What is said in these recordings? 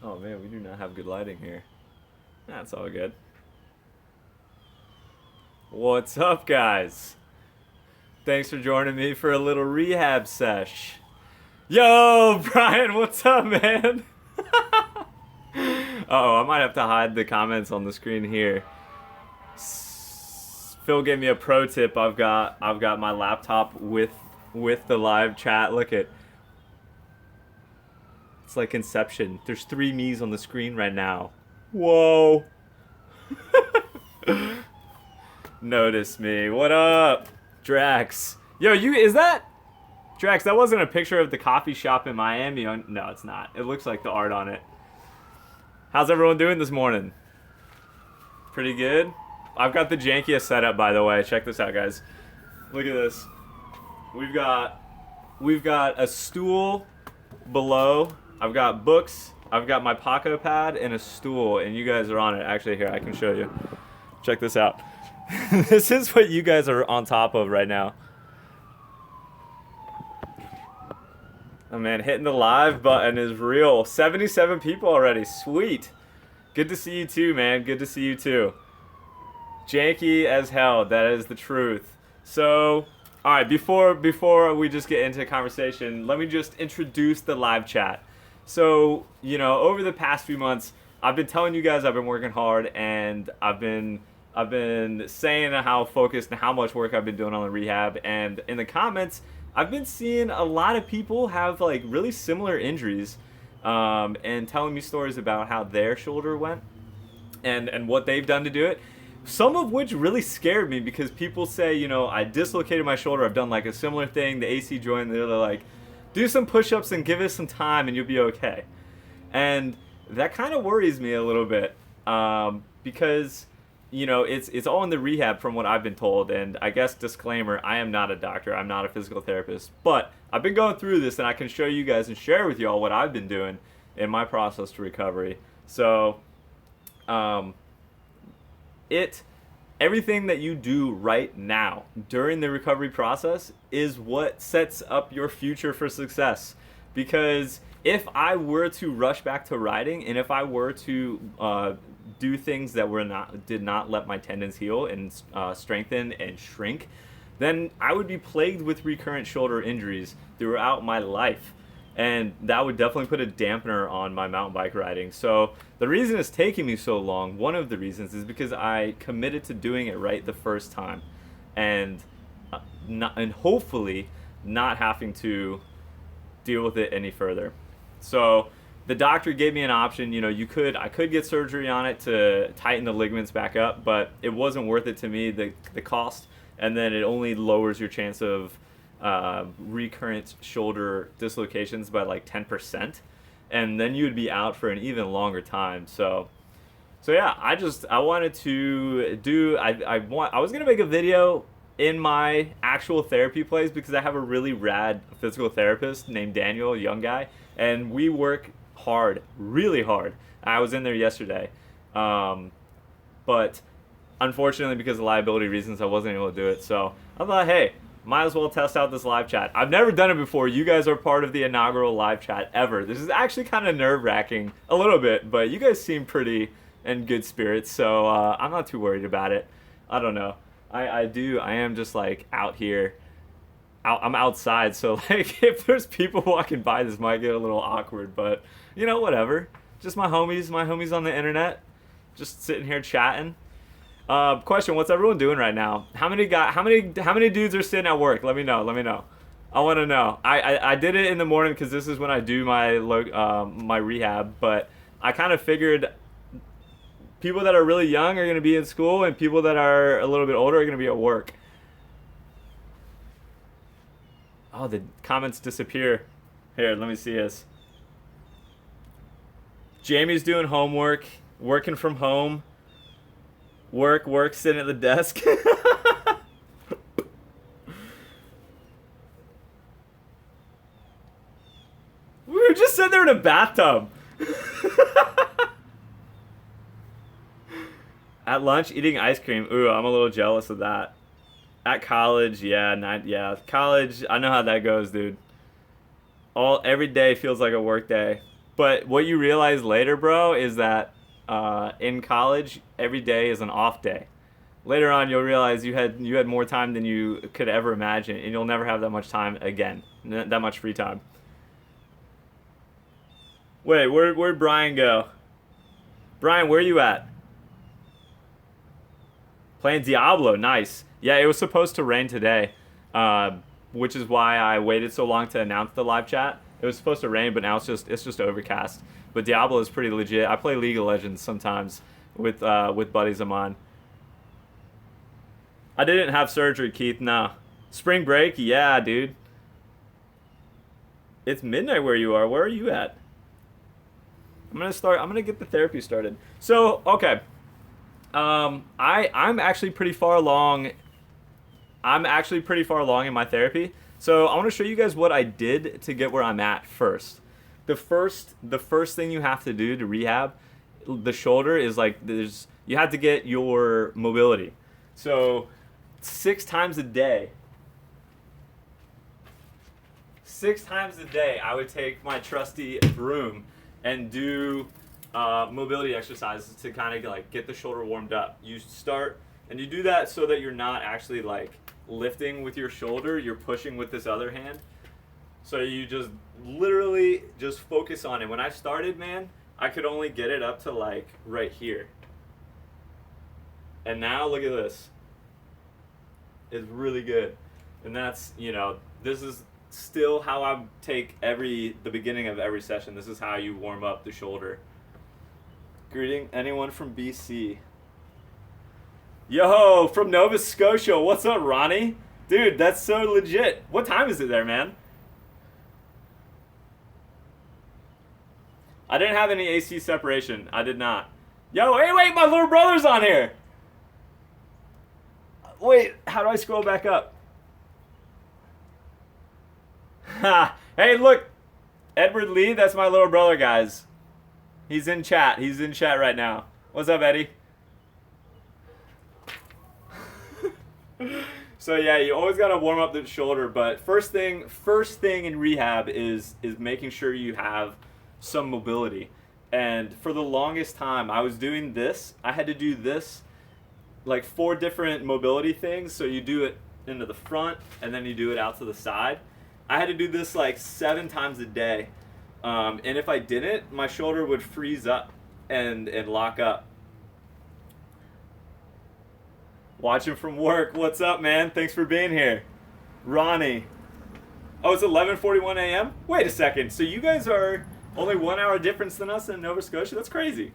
Oh man, we do not have good lighting here. That's all good. What's up, guys? Thanks for joining me for a little rehab sesh. Yo, Brian, what's up, man? Uh-oh, I might have to hide the comments on the screen here. Phil gave me a pro tip. I've got my laptop with the live chat. Look at, it's like Inception. There's 3 me's on the screen right now. Whoa. Notice me. What up, Drax? Yo, is that Drax? That wasn't a picture of the coffee shop in Miami. No, it's not. It looks like the art on it. How's everyone doing this morning? Pretty good. I've got the jankiest setup, by the way. Check this out, guys. Look at this. We've got a stool below. I've got books. I've got my Paco pad and a stool, and you guys are on it. Actually, here, I can show you. Check this out. This is what you guys are on top of right now. Oh man, hitting the live button is real. 77 people already. Sweet. Good to see you too, man. Good to see you too. Janky as hell. That is the truth. So, all right, before we just get into conversation, let me just introduce the live chat. So, you know, over the past few months, I've been telling you guys I've been working hard, and I've been saying how focused and how much work I've been doing on the rehab, and in the comments, I've been seeing a lot of people have like really similar injuries, and telling me stories about how their shoulder went and what they've done to do it. Some of which really scared me because people say, you know, I dislocated my shoulder, I've done like a similar thing, the AC joint, and they're like, do some push-ups and give it some time and you'll be okay. And that kind of worries me a little bit, because you know, it's all in the rehab from what I've been told, and I guess disclaimer, I am not a doctor, I'm not a physical therapist, but I've been going through this and I can show you guys and share with y'all what I've been doing in my process to recovery. So, everything that you do right now during the recovery process is what sets up your future for success. Because if I were to rush back to riding, and if I were to do things that did not let my tendons heal and strengthen and shrink, then I would be plagued with recurrent shoulder injuries throughout my life, and that would definitely put a dampener on my mountain bike riding. So the reason it's taking me so long, one of the reasons, is because I committed to doing it right the first time, and hopefully not having to deal with it any further. So the doctor gave me an option. You know, I could get surgery on it to tighten the ligaments back up, but it wasn't worth it to me, the cost, and then it only lowers your chance of recurrent shoulder dislocations by like 10%, and then you would be out for an even longer time. So yeah, I wanted to do, I was gonna make a video in my actual therapy place because I have a really rad physical therapist named Daniel, a young guy, and we work hard, really hard. I was in there yesterday, but unfortunately because of liability reasons I wasn't able to do it. So I thought, hey, might as well test out this live chat. I've never done it before. You guys are part of the inaugural live chat ever. This is actually kind of nerve-wracking a little bit, but you guys seem pretty in good spirits, so I'm not too worried about it. I don't know. I am just like out here. I'm outside, so like if there's people walking by, this might get a little awkward, but you know, whatever. Just my homies on the internet, just sitting here chatting. Question: what's everyone doing right now? How many dudes are sitting at work? Let me know. I want to know. I did it in the morning because this is when I do my my rehab, but I kind of figured people that are really young are going to be in school, and people that are a little bit older are going to be at work. Oh, the comments disappear. Here, let me see this. Jamie's doing homework, working from home. Work, sitting at the desk. We were just sitting there in a bathtub. At lunch, eating ice cream. Ooh, I'm a little jealous of that. At college, college, I know how that goes, dude. Every day feels like a work day. But what you realize later, bro, is that in college, every day is an off day. Later on, you'll realize you had more time than you could ever imagine, and you'll never have that much time again, that much free time. Wait, where'd Brian go? Brian, where are you at? Playing Diablo, nice. Yeah, it was supposed to rain today, which is why I waited so long to announce the live chat. It was supposed to rain, but now it's just overcast. But Diablo is pretty legit. I play League of Legends sometimes with buddies of mine. I didn't have surgery, Keith. No. Spring break, yeah, dude. It's midnight where you are. Where are you at? I'm gonna get the therapy started. So, okay. I'm actually pretty far along. I'm actually pretty far along in my therapy. So I want to show you guys what I did to get where I'm at first. The first thing you have to do to rehab the shoulder is you have to get your mobility. So 6 times a day, I would take my trusty broom and do mobility exercises to kind of like get the shoulder warmed up. You start and you do that so that you're not actually like lifting with your shoulder, you're pushing with this other hand. So you just literally just focus on it. When I started, man, I could only get it up to like right here. And now look at this. It's really good. And that's, this is still how I take the beginning of every session. This is how you warm up the shoulder. Greeting anyone from BC. Yo, from Nova Scotia. What's up, Ronnie? Dude, that's so legit. What time is it there, man? I didn't have any AC separation. I did not. Yo, hey, wait, my little brother's on here. Wait, how do I scroll back up? Ha! Hey, look. Edward Lee, that's my little brother, guys. He's in chat. He's in chat right now. What's up, Eddie? So yeah, you always gotta warm up the shoulder, but first thing in rehab is making sure you have some mobility. And for the longest time, I was doing this. I had to do this like 4 different mobility things. So you do it into the front, and then you do it out to the side. I had to do this like 7 times a day. And if I didn't, my shoulder would freeze up and lock up. Watching from work. What's up, man? Thanks for being here. Ronnie. Oh, it's 11:41 a.m.? Wait a second. So you guys are only 1 hour difference than us in Nova Scotia? That's crazy.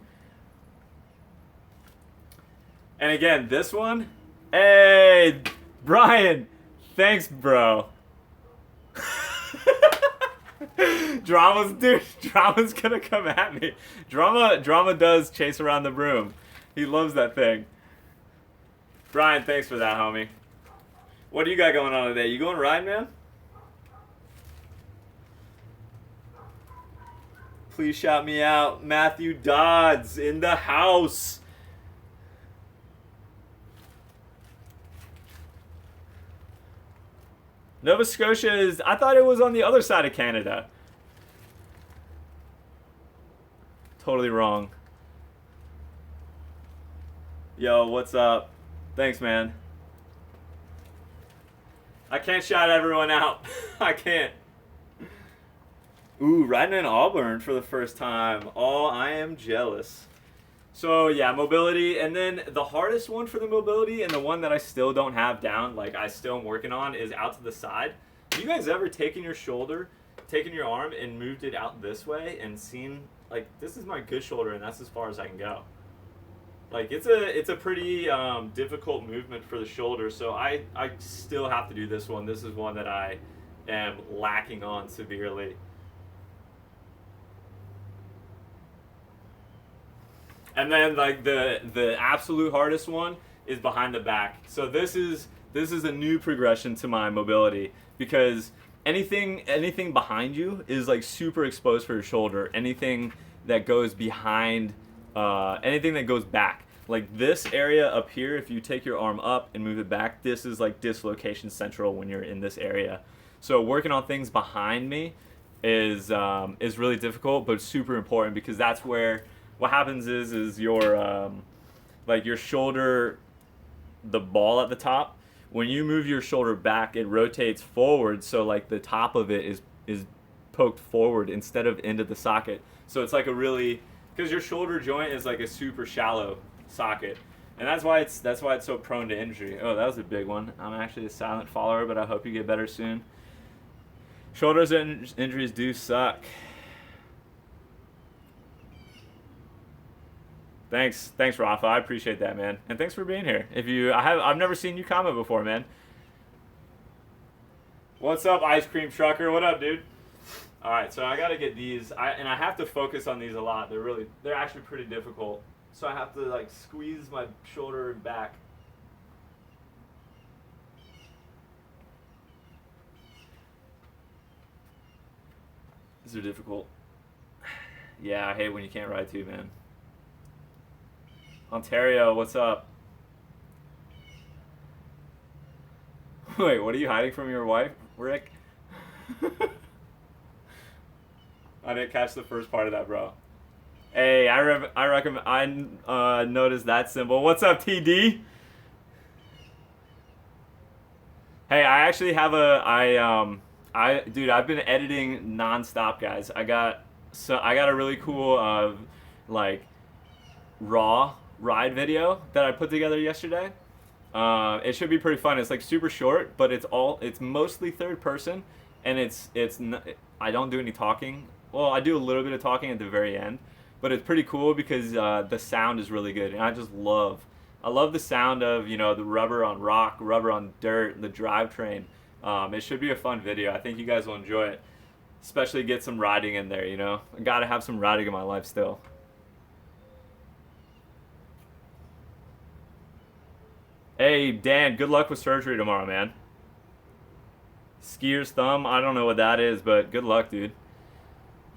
And again, this one. Hey, Brian. Thanks, bro. Drama's gonna come at me. Drama does chase around the broom. He loves that thing. Brian, thanks for that, homie. What do you got going on today? You going riding, man? Please shout me out. Matthew Dodds in the house. Nova Scotia is... I thought it was on the other side of Canada. Totally wrong. Yo, what's up? Thanks, man. I can't shout everyone out. I can't. Ooh, riding in Auburn for the first time. Oh, I am jealous. So, yeah, mobility. And then the hardest one for the mobility, and the one that I still don't have down, like I still am working on, is out to the side. Have you guys ever taken your shoulder, taken your arm, and moved it out this way and seen, like, this is my good shoulder, and that's as far as I can go? Like, it's a pretty difficult movement for the shoulder, so I still have to do this one. This is one that I am lacking on severely. And then like the absolute hardest one is behind the back. So this is a new progression to my mobility, because anything behind you is like super exposed for your shoulder. Anything that goes behind, anything that goes back, like this area up here, if you take your arm up and move it back, this is like dislocation central when you're in this area. So working on things behind me is really difficult, but super important, because that's where what happens is your like your shoulder, the ball at the top, when you move your shoulder back, it rotates forward, so like the top of it is poked forward instead of into the socket. So it's like a really, because your shoulder joint is like a super shallow socket, and that's why it's so prone to injury. Oh, that was a big one. I'm actually a silent follower, but I hope you get better soon. Shoulders and injuries do suck. Thanks, Rafa. I appreciate that, man, and thanks for being here. I've never seen you comment before, man. What's up, ice cream trucker? What up, dude? All right, so I gotta get these, and I have to focus on these a lot. They're actually pretty difficult. So I have to like squeeze my shoulder back. These are difficult. Yeah, I hate when you can't ride too, man. Ontario, what's up? Wait, what are you hiding from your wife, Rick? I didn't catch the first part of that, bro. Hey, I recommend. I noticed that symbol. What's up, TD? Hey, I actually have dude, I've been editing nonstop, guys. I got a really cool like raw ride video that I put together yesterday. It should be pretty fun. It's like super short, but it's mostly third person, and I don't do any talking. Well, I do a little bit of talking at the very end, but it's pretty cool because the sound is really good, and I love the sound of, you know, the rubber on rock, rubber on dirt, the drivetrain. It should be a fun video. I think you guys will enjoy it, especially get some riding in there. You know, I gotta have some riding in my life still. Hey, Dan, good luck with surgery tomorrow, man. Skier's thumb, I don't know what that is, but good luck, dude.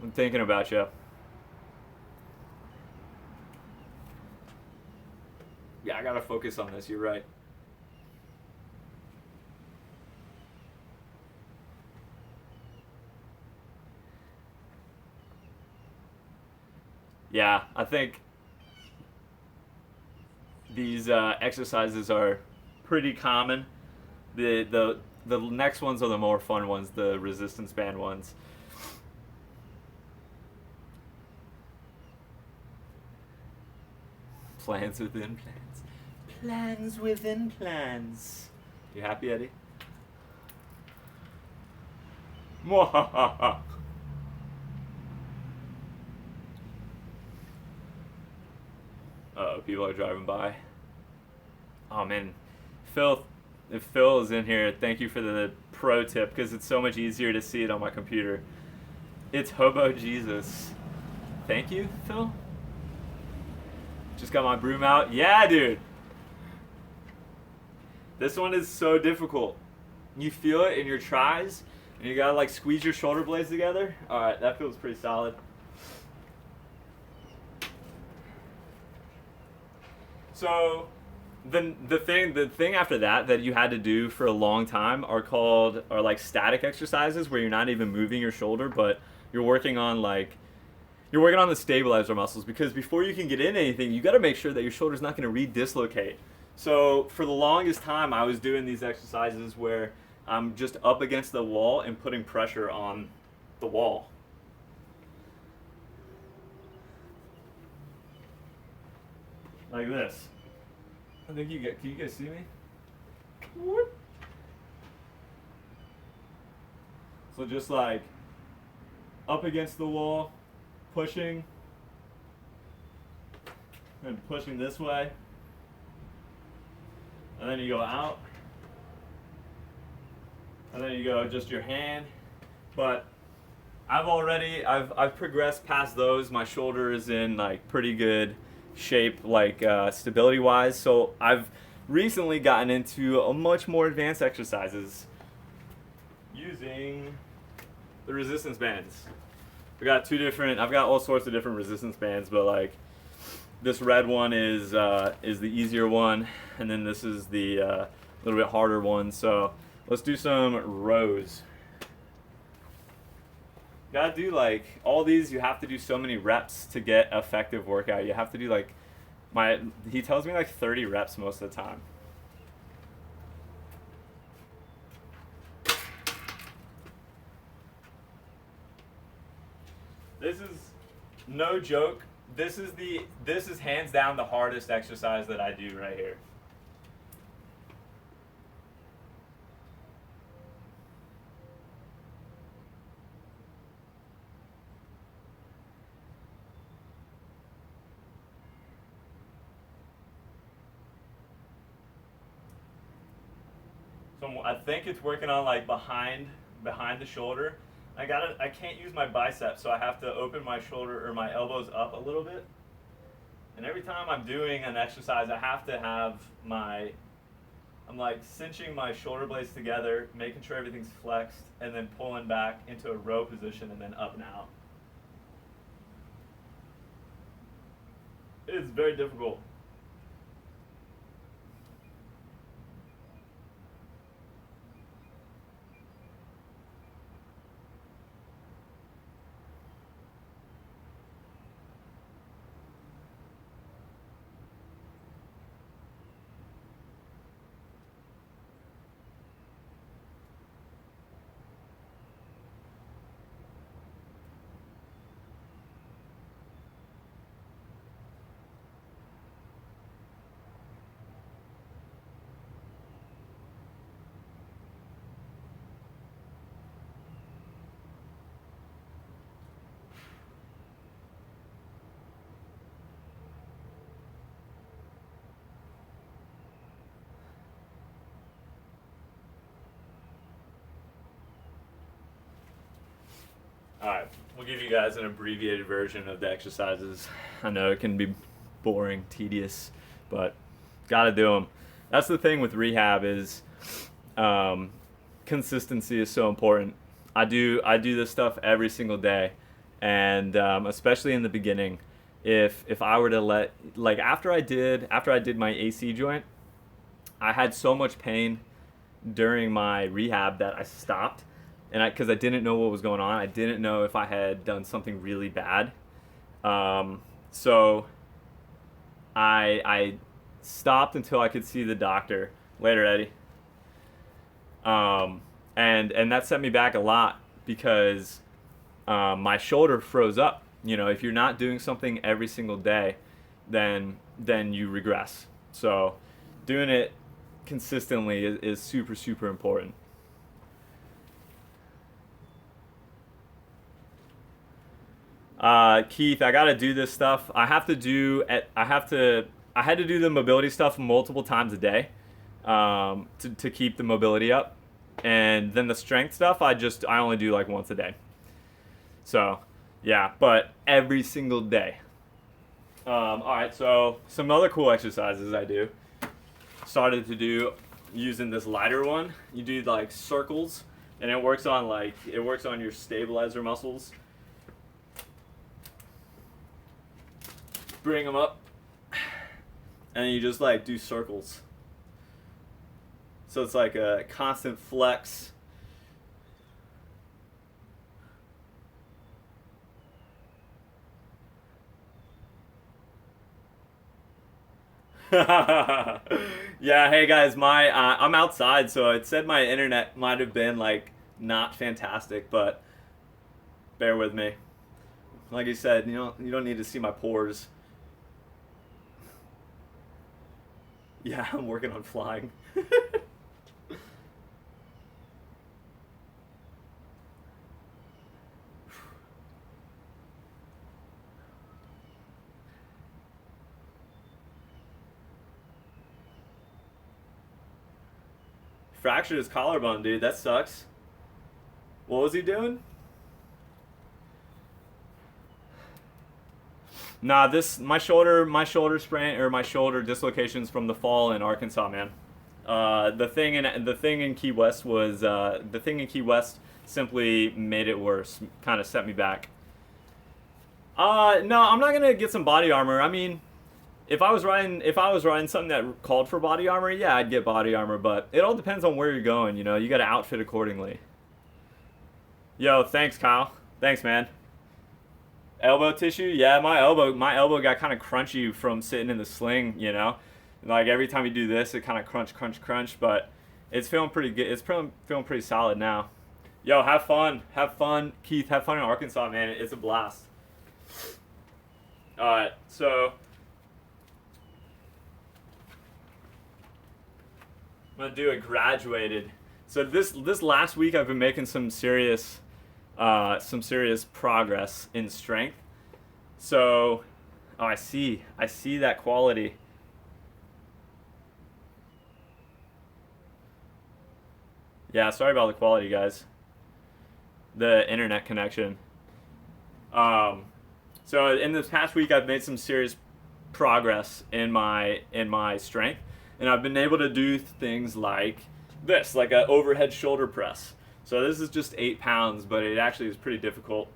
I'm thinking about you. Yeah, I gotta focus on this, you're right. Yeah, I think these exercises are pretty common. The next ones are the more fun ones, the resistance band ones. Plans within plans. Plans within plans. You happy, Eddie? Mwahaha. People are driving by. Oh man, if Phil is in here, thank you for the pro tip, because it's so much easier to see it on my computer. It's Hobo Jesus. Thank you, Phil. Just got my broom out. Yeah, dude. This one is so difficult. You feel it in your tries, and you gotta like squeeze your shoulder blades together. All right, that feels pretty solid. So the thing after that you had to do for a long time are like static exercises, where you're not even moving your shoulder, but you're working on the stabilizer muscles, because before you can get in anything, you got to make sure that your shoulder's not going to re-dislocate. So for the longest time, I was doing these exercises where I'm just up against the wall and putting pressure on the wall. Like this. I think can you guys see me? Whoop. So just like up against the wall, pushing, and pushing this way, and then you go out, and then you go just your hand. But I've progressed past those. My shoulder is in like pretty good shape, like stability wise, so I've recently gotten into a much more advanced exercises using the resistance bands. I've got all sorts of different resistance bands, but like this red one is the easier one, and then this is the little bit harder one. So let's do some rows. Gotta do like all these. You have to do so many reps to get effective workout. You have to do like he tells me like 30 reps most of the time. This is no joke. This is hands down the hardest exercise that I do right here. So I think it's working on like behind the shoulder. I can't use my biceps, so I have to open my shoulder or my elbows up a little bit. And every time I'm doing an exercise, I have to have I'm like cinching my shoulder blades together, making sure everything's flexed, and then pulling back into a row position and then up and out. It is very difficult. Alright, we'll give you guys an abbreviated version of the exercises. I know it can be boring, tedious, but gotta do them. That's the thing with rehab is consistency is so important. I do this stuff every single day, and especially in the beginning. If I were to after I did my AC joint, I had so much pain during my rehab that I stopped, and because I didn't know what was going on. I didn't know if I had done something really bad. So I stopped until I could see the doctor. Later, Eddie. And that set me back a lot because my shoulder froze up. You know, if you're not doing something every single day, then you regress. So doing it consistently is super, super important. Keith, I gotta do this stuff. I had to do the mobility stuff multiple times a day, to keep the mobility up, and then the strength stuff I only do like once a day. So, yeah, but every single day. All right, so some other cool exercises I do. Started to do using this lighter one. You do like circles, and it works on your stabilizer muscles. Bring them up, and you just like do circles. So it's like a constant flex. Yeah, hey guys, I'm outside, so it said my internet might have been like not fantastic, but bear with me. Like you said, you don't need to see my pores. Yeah, I'm working on flying. Fractured his collarbone, dude. That sucks. What was he doing? Nah, my shoulder sprain or my shoulder dislocations from the fall in Arkansas, man. The thing in Key West simply made it worse, kind of set me back. No, I'm not gonna get some body armor. I mean, if I was riding something that called for body armor, yeah, I'd get body armor. But it all depends on where you're going. You got to outfit accordingly. Yo, thanks, Kyle. Thanks, man. Elbow tissue? Yeah, my elbow got kind of crunchy from sitting in the sling, you know? Like every time you do this, it kind of crunch, crunch, crunch, but it's feeling pretty good. It's feeling pretty solid now. Yo, have fun. Have fun, Keith. Have fun in Arkansas, man. It's a blast. Alright, so I'm gonna do a graduated. So this last week I've been making some serious progress in strength. So, oh, I see that quality. Yeah, sorry about the quality, guys. The internet connection. So in this past week, I've made some serious progress in my strength, and I've been able to do things like this, like an overhead shoulder press. So this is just 8 pounds, but it actually is pretty difficult.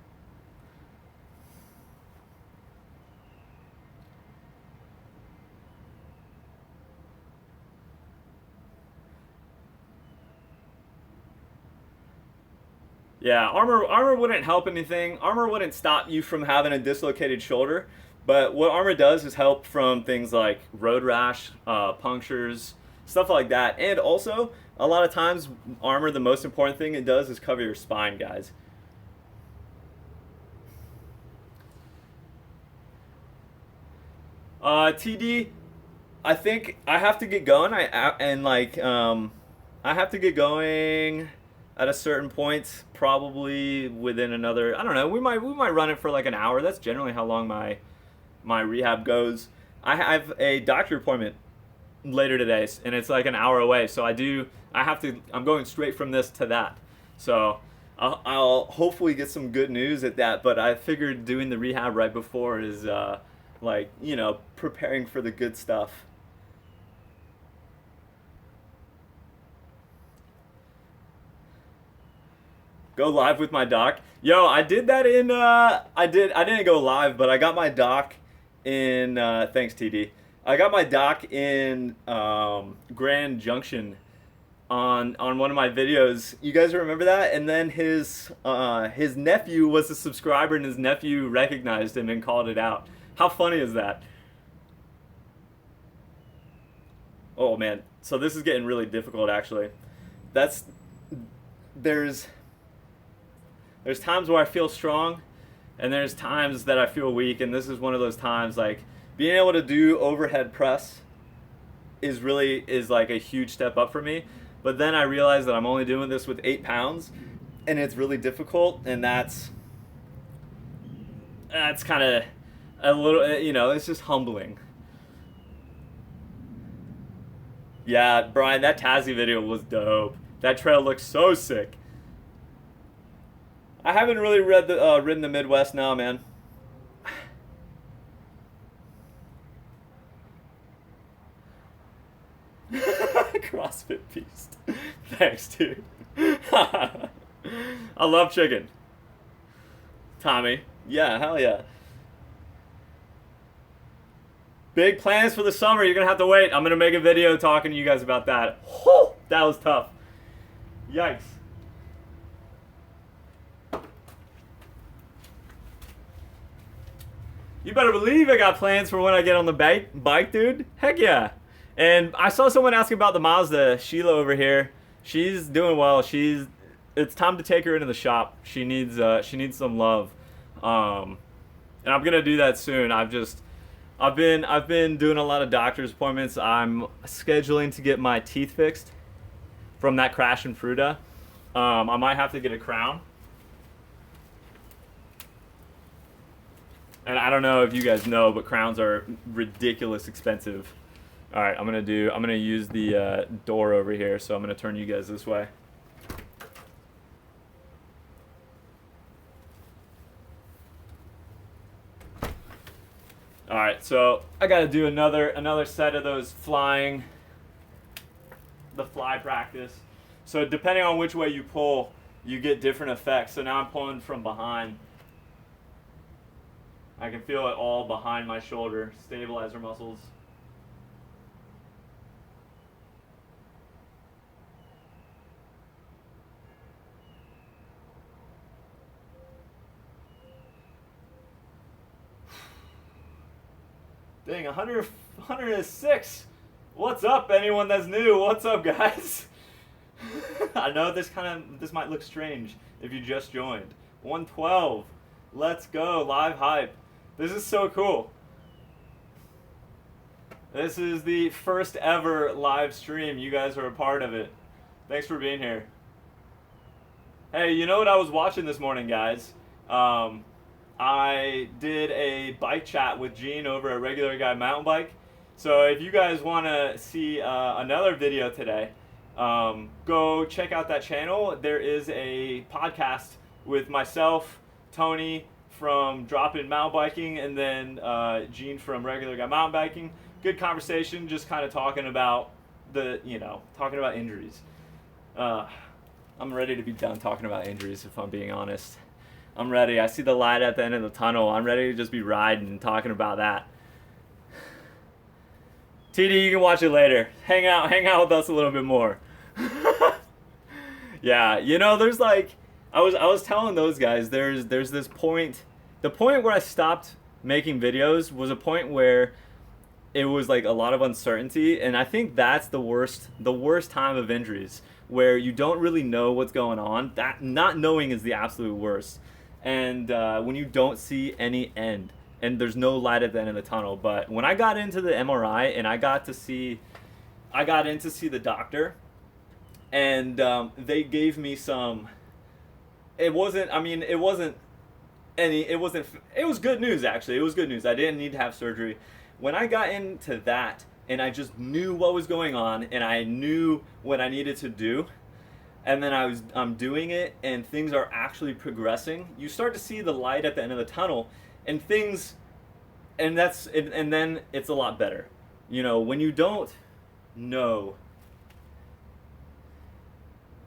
Yeah, armor wouldn't help anything. Armor wouldn't stop you from having a dislocated shoulder, but what armor does is help from things like road rash, punctures, stuff like that. And also, a lot of times, armor, the most important thing it does is cover your spine, guys. TD, I think I have to get going. I have to get going at a certain point, probably within another. I don't know. We might run it for like an hour. That's generally how long my rehab goes. I have a doctor appointment later today, and it's like an hour away. So I'm going straight from this to that. So I'll hopefully get some good news at that. But I figured doing the rehab right before is like, you know, preparing for the good stuff. Go live with my doc. Yo, I did that in I didn't go live, but I got my doc in thanks TD. I got my doc in Grand Junction on one of my videos. You guys remember that? And then his nephew was a subscriber, and his nephew recognized him and called it out. How funny is that? Oh man. So this is getting really difficult actually. That's there's times where I feel strong, and there's times that I feel weak, and this is one of those times. Like being able to do overhead press is like a huge step up for me. But then I realize that I'm only doing this with 8 pounds, and it's really difficult, and that's kind of a little, you know, it's just humbling. Yeah, Brian, that Tassie video was dope. That trail looks so sick. I haven't really ridden the Midwest now, man. CrossFit beast. Thanks, dude. I love chicken. Tommy. Yeah, hell yeah. Big plans for the summer. You're going to have to wait. I'm going to make a video talking to you guys about that. Whew, that was tough. Yikes. You better believe I got plans for when I get on the bike, dude. Heck yeah. And I saw someone asking about the Mazda. Sheila over here. She's doing well. It's time to take her into the shop. She needs some love. And I'm gonna do that soon. I've been doing a lot of doctor's appointments. I'm scheduling to get my teeth fixed from that crash in Fruta. I might have to get a crown. And I don't know if you guys know, but crowns are ridiculous expensive. All right, I'm gonna use the door over here, so I'm gonna turn you guys this way. All right, so I gotta do another set of those fly practice. So depending on which way you pull, you get different effects. So now I'm pulling from behind. I can feel it all behind my shoulder, stabilizer muscles. Dang, 106. What's up, anyone that's new? What's up, guys? I know this might look strange if you just joined. 112. Let's go. Live hype. This is so cool. This is the first ever live stream. You guys are a part of it. Thanks for being here. Hey, you know what I was watching this morning, guys? I did a bike chat with Gene over at Regular Guy Mountain Bike. So if you guys want to see another video today, go check out that channel. There is a podcast with myself, Tony from Drop-In Mountain Biking, and then Gene from Regular Guy Mountain Biking. Good conversation, just kind of talking about talking about injuries. I'm ready to be done talking about injuries, if I'm being honest. I'm ready. I see the light at the end of the tunnel. I'm ready to just be riding and talking about that. TD, you can watch it later. Hang out with us a little bit more. Yeah, there's like, I was telling those guys, there's this point, the point where I stopped making videos was a point where it was like a lot of uncertainty, and I think that's the worst time of injuries, where you don't really know what's going on. That not knowing is the absolute worst, and when you don't see any end and there's no light at the end of the tunnel. But when I got into the MRI and I got in to see the doctor, and they gave me some. It was good news, actually. It was good news. I didn't need to have surgery. When I got into that and I just knew what was going on and I knew what I needed to do, and then I'm doing it and things are actually progressing, you start to see the light at the end of the tunnel, and then it's a lot better. When you don't know,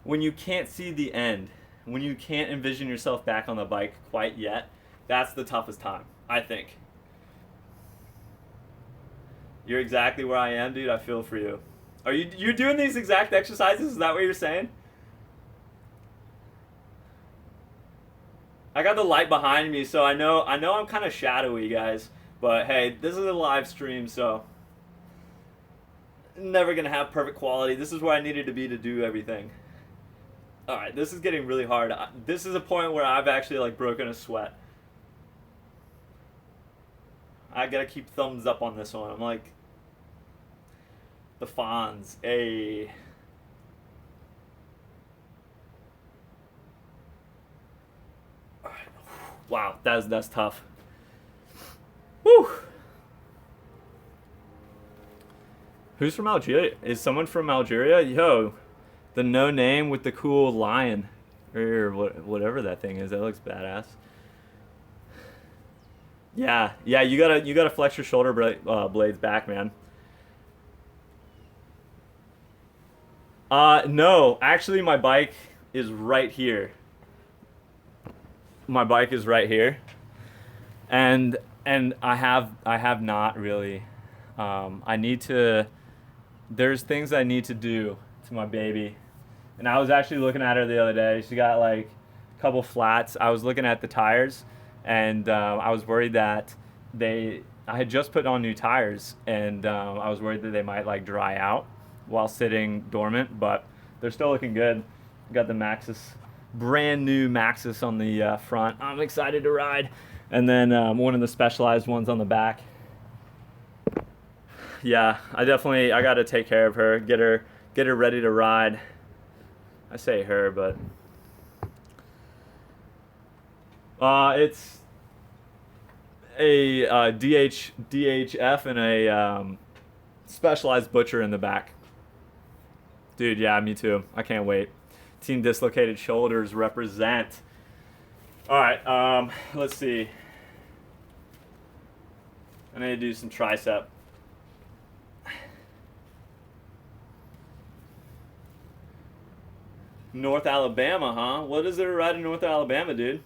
when you can't see the end, when you can't envision yourself back on the bike quite yet, that's the toughest time, I think. You're exactly where I am, dude. I feel for you. Are you doing these exact exercises? Is that what you're saying? I got the light behind me, so I know I'm kind of shadowy, guys. But hey, this is a live stream, so never gonna have perfect quality. This is where I needed to be to do everything. All right, this is getting really hard. This is a point where I've actually like broken a sweat. I gotta keep thumbs up on this one. I'm like, the Fonz, a. Wow, that's tough. Whew. Who's from Algeria? Is someone from Algeria? Yo, the no name with the cool lion, or whatever that thing is. That looks badass. Yeah, you gotta flex your shoulder blades back, man. No, actually, my bike is right here. My bike is right here, and I have not really. There's things I need to do to my baby, and I was actually looking at her the other day. She got like a couple flats. I was looking at the tires, and I was worried that I had just put on new tires, and I was worried that they might like dry out while sitting dormant, but they're still looking good. Got the Maxxis, brand new Maxxis on the front. I'm excited to ride. And then one of the Specialized ones on the back. Yeah, I got to take care of her, get her ready to ride. I say her, but it's a DHF and a Specialized Butcher in the back. Dude, yeah, me too. I can't wait. Team Dislocated Shoulders represent. All right, let's see. I need to do some tricep. North Alabama, huh? What is there to ride in North Alabama, dude?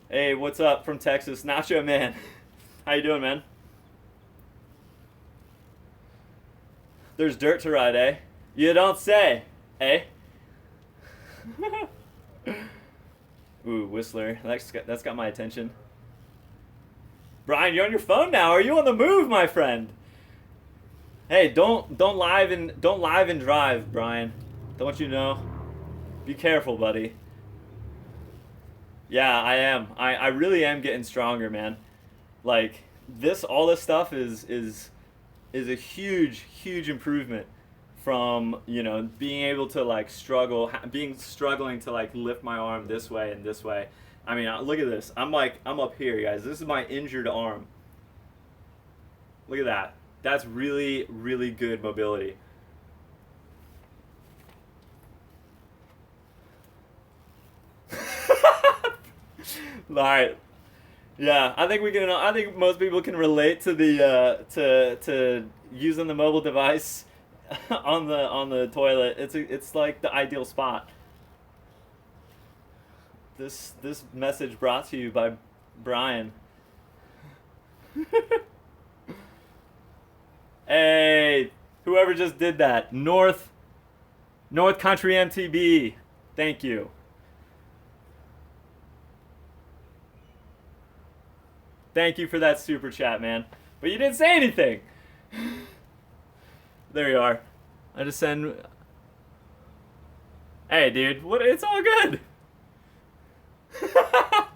Hey, what's up from Texas? Nacho Man. How you doing, man? There's dirt to ride, eh? You don't say, eh? Ooh, Whistler. That's got my attention. Brian, you're on your phone now. Are you on the move, my friend? Hey, don't live and drive, Brian. Don't you know? Be careful, buddy. Yeah, I am. I really am getting stronger, man. Like all this stuff is a huge improvement from, you know, being able to like struggling to like lift my arm this way and this way. I mean, look at this. I'm up here, guys. This is my injured arm. Look at that. That's really, really good mobility. All right. Yeah, I think we can. I think most people can relate to the to using the mobile device on the toilet. It's like the ideal spot. This message brought to you by Brian. Hey, whoever just did that, North Country MTB, thank you. Thank you for that super chat, man. But you didn't say anything. There you are. I just send. Hey, dude. What? It's all good.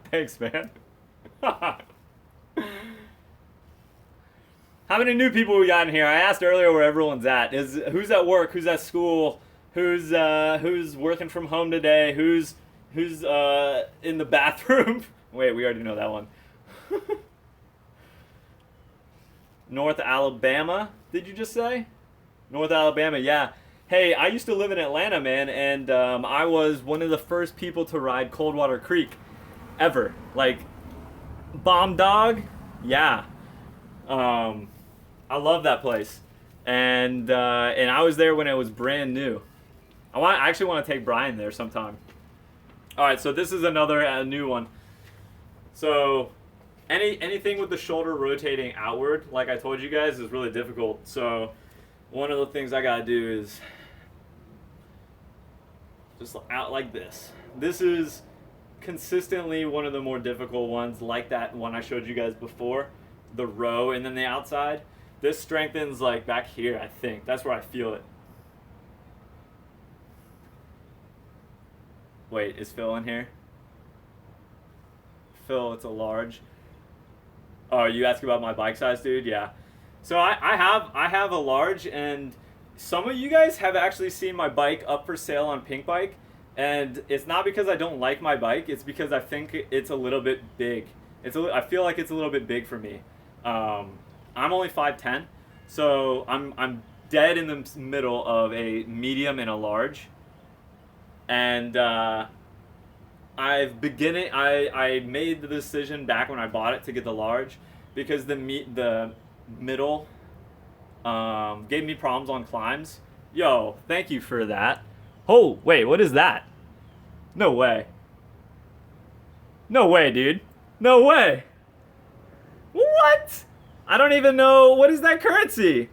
Thanks, man. How many new people we got in here? I asked earlier where everyone's at. Who's at work? Who's at school? Who's working from home today? Who's in the bathroom? Wait, we already know that one. North Alabama, did you just say? North Alabama, yeah. Hey, I used to live in Atlanta, man, and I was one of the first people to ride Coldwater Creek ever. Like, Bomb Dog, yeah. I love that place, and I was there when it was brand new. I actually want to take Brian there sometime. All right, so this is another new one. So anything with the shoulder rotating outward, like I told you guys, is really difficult. So one of the things I gotta do is just out like this. This is consistently one of the more difficult ones, like that one I showed you guys before, the row and then the outside. This strengthens like back here, I think. That's where I feel it. Wait, is Phil in here? Phil, it's a large. Oh, you asking about my bike size, dude? Yeah. So I have a large, and some of you guys have actually seen my bike up for sale on Pink Bike, and it's not because I don't like my bike. It's because I think it's a little bit big. I feel like it's a little bit big for me. I'm only 5'10", so I'm dead in the middle of a medium and a large, and I made the decision back when I bought it to get the large because the middle gave me problems on climbs. Yo, thank you for that. Oh, wait, what is that? No way. No way, dude. No way. What? I don't even know. What is that currency?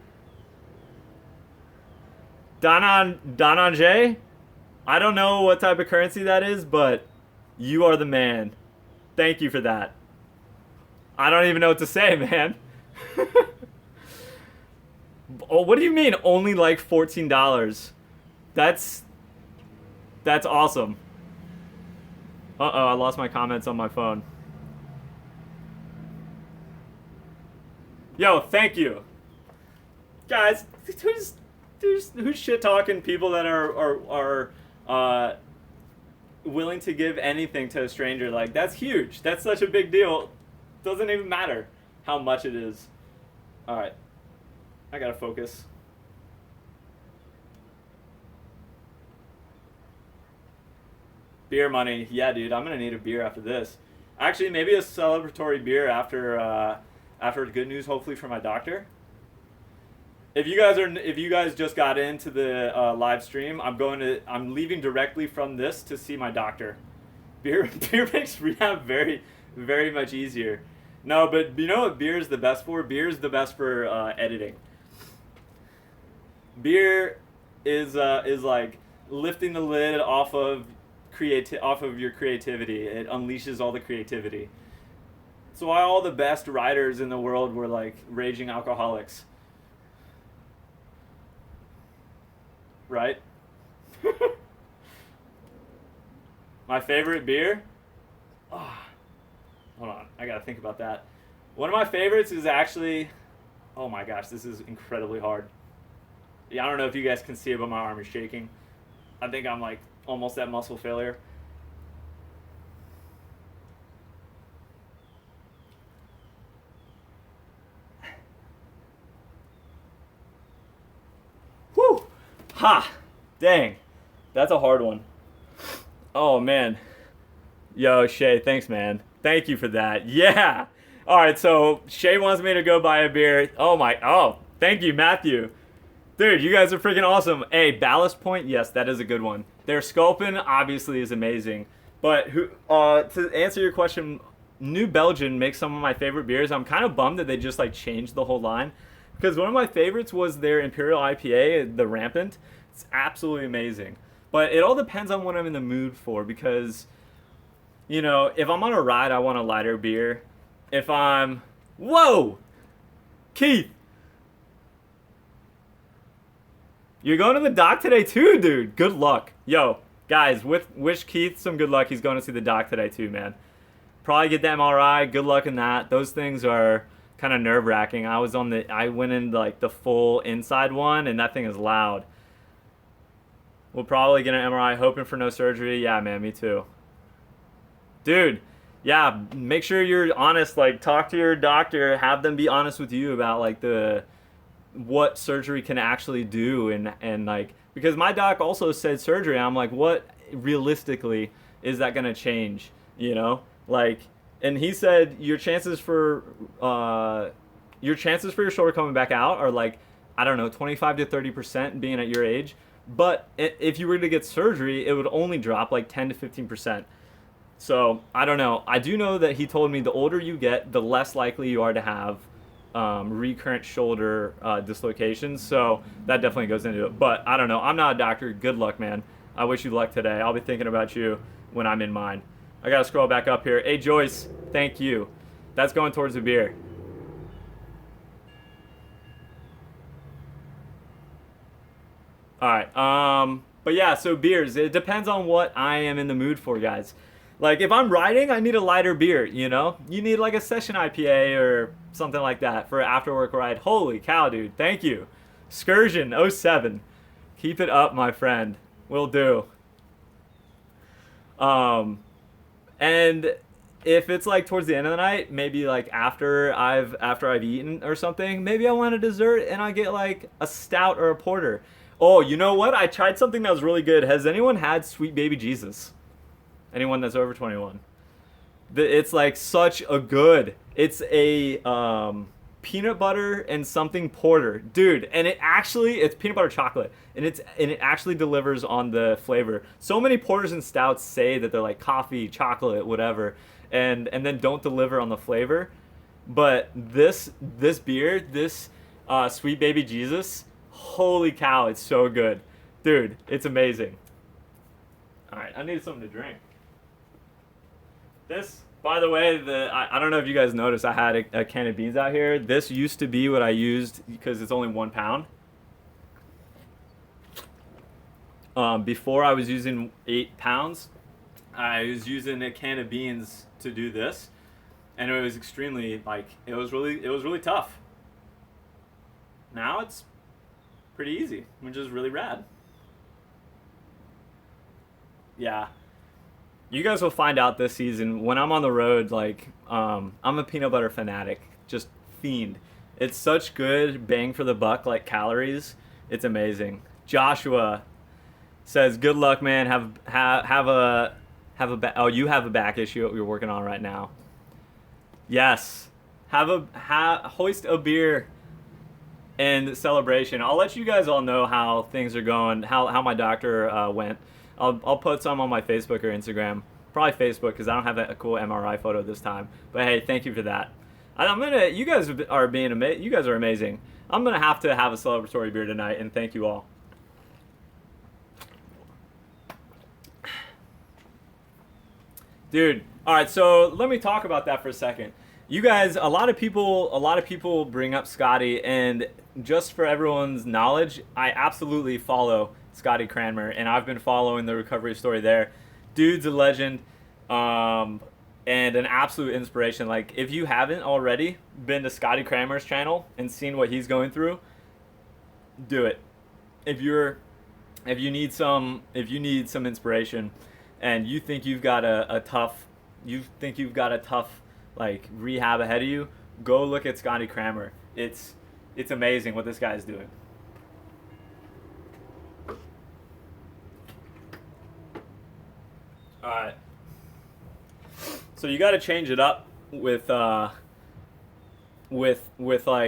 Dananje? I don't know what type of currency that is, but you are the man. Thank you for that. I don't even know what to say, man. Oh, what do you mean only like $14? That's awesome. Uh-oh, I lost my comments on my phone. Yo, thank you. Guys, who's shit talking people that are willing to give anything to a stranger? Like, that's huge. That's such a big deal. Doesn't even matter how much it is. All right. I gotta focus. Beer money. Yeah, dude, I'm gonna need a beer after this. Actually, maybe a celebratory beer after good news, hopefully, from my doctor. If you guys just got into the live stream, I'm leaving directly from this to see my doctor. Beer makes rehab very, very much easier. No, but you know what beer is the best for? Beer is the best for editing. Beer is like lifting the lid off of your creativity. It unleashes all the creativity. So why all the best riders in the world were like raging alcoholics? Right? My favorite beer? Oh, hold on, I gotta think about that. One of my favorites is actually, oh my gosh, this is incredibly hard. Yeah, I don't know if you guys can see it, but my arm is shaking. I think I'm like almost at muscle failure. Whew! Ha! Dang. That's a hard one. Oh, man. Yo, Shay, thanks, man. Thank you for that. Yeah! Alright, so Shay wants me to go buy a beer. Oh, thank you, Matthew. Dude, you guys are freaking awesome. Hey, Ballast Point, yes, that is a good one. Their Sculpin obviously is amazing. But to answer your question, New Belgium makes some of my favorite beers. I'm kind of bummed that they just like changed the whole line. Because one of my favorites was their Imperial IPA, the Rampant. It's absolutely amazing. But it all depends on what I'm in the mood for. Because, you know, if I'm on a ride, I want a lighter beer. If I'm... Whoa! Keith! You're going to the doc today too, dude. Good luck. Yo, guys, wish Keith some good luck. He's going to see the doc today too, man. Probably get the MRI. Good luck in that. Those things are kind of nerve-wracking. I went in like the full inside one, and that thing is loud. We'll probably get an MRI, hoping for no surgery. Yeah, man, me too. Dude, yeah, make sure you're honest. Like, talk to your doctor. Have them be honest with you about like what surgery can actually do, and like, because my doc also said surgery. I'm like, what realistically is that gonna change? You know, like, and he said your chances for your shoulder coming back out are like, I don't know, 25 to 30% being at your age. But if you were to get surgery, it would only drop like 10 to 15%. So I don't know. I do know that he told me the older you get, the less likely you are to have recurrent shoulder dislocations. So that definitely goes into it. But I don't know. I'm not a doctor. Good luck, man. I wish you luck today. I'll be thinking about you when I'm in mine. I gotta scroll back up here. Hey, Joyce, thank you. That's going towards the beer. All right. But yeah, so beers. It depends on what I am in the mood for, guys. Like, if I'm riding, I need a lighter beer, you know? You need, like, a session IPA or something like that for an after-work ride. Holy cow, dude. Thank you. Excursion07. Keep it up, my friend. Will do. And if it's, like, towards the end of the night, maybe, like, after I've eaten or something, maybe I want a dessert and I get, like, a stout or a porter. Oh, you know what? I tried something that was really good. Has anyone had Sweet Baby Jesus? Anyone that's over 21. It's like such a good. It's a peanut butter and something porter, dude. And it's peanut butter chocolate, and it actually delivers on the flavor. So many porters and stouts say that they're like coffee, chocolate, whatever, and then don't deliver on the flavor. But this beer, Sweet Baby Jesus, holy cow, it's so good, dude. It's amazing. All right, I need something to drink. This, by the way, I don't know if you guys noticed, I had a can of beans out here. This used to be what I used because it's only 1 pound. Before I was using 8 pounds, I was using a can of beans to do this, and it was extremely it was really tough. Now it's pretty easy, which is really rad. Yeah. You guys will find out this season when I'm on the road. Like, I'm a peanut butter fanatic, just fiend. It's such good bang for the buck, like calories. It's amazing. Joshua says, "Good luck, man. You have a back issue you're working on right now." Yes, hoist a beer and celebration. I'll let you guys all know how things are going, how my doctor went. I'll put some on my Facebook or Instagram. Probably Facebook because I don't have a cool MRI photo this time. But hey, thank you for that. You guys are you guys are amazing. I'm gonna have to have a celebratory beer tonight, and thank you all. Dude, all right. So let me talk about that for a second. You guys, a lot of people bring up Scotty, and just for everyone's knowledge, I absolutely follow Scotty Cranmer, and I've been following the recovery story there. Dude's a legend, and an absolute inspiration. Like, if you haven't already been to Scotty Cranmer's channel and seen what he's going through, do it. If you need some inspiration, and you think you've got a tough like rehab ahead of you, go look at Scotty Cranmer. It's amazing what this guy is doing. All right. So you got to change it up with like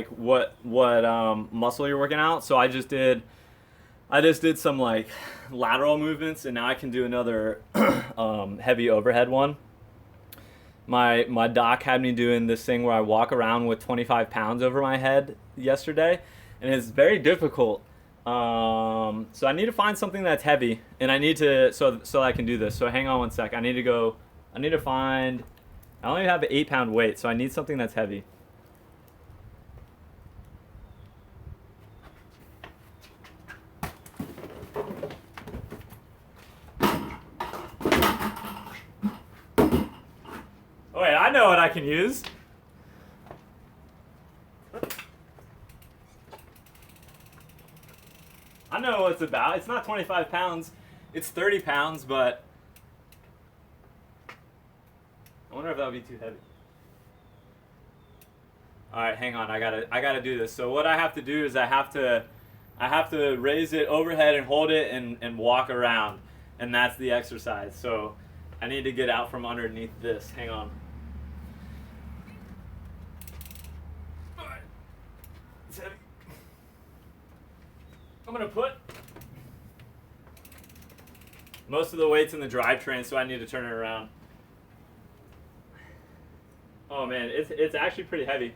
what muscle you're working out. So I just did some like lateral movements, and now I can do another heavy overhead one. My doc had me doing this thing where I walk around with 25 pounds over my head yesterday, and it's very difficult. So I need to find something that's heavy, and I need to so I can do this. So hang on one sec. I need to find. I only have an 8-pound weight, so I need something that's heavy. Wait, I know what I can use. I know what it's about. It's not 25 pounds. It's 30 pounds, but I wonder if that would be too heavy. All right, hang on. I gotta do this. So what I have to do is I have to raise it overhead and hold it and walk around, and that's the exercise. So I need to get out from underneath this. Hang on. All right. It's heavy. I'm gonna put most of the weight's in the drivetrain, so I need to turn it around. Oh man, it's actually pretty heavy.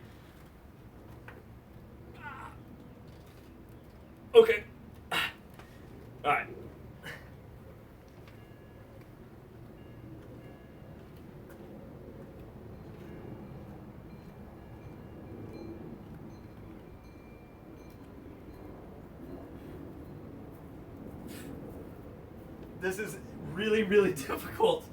Okay. All right. This is really, really difficult.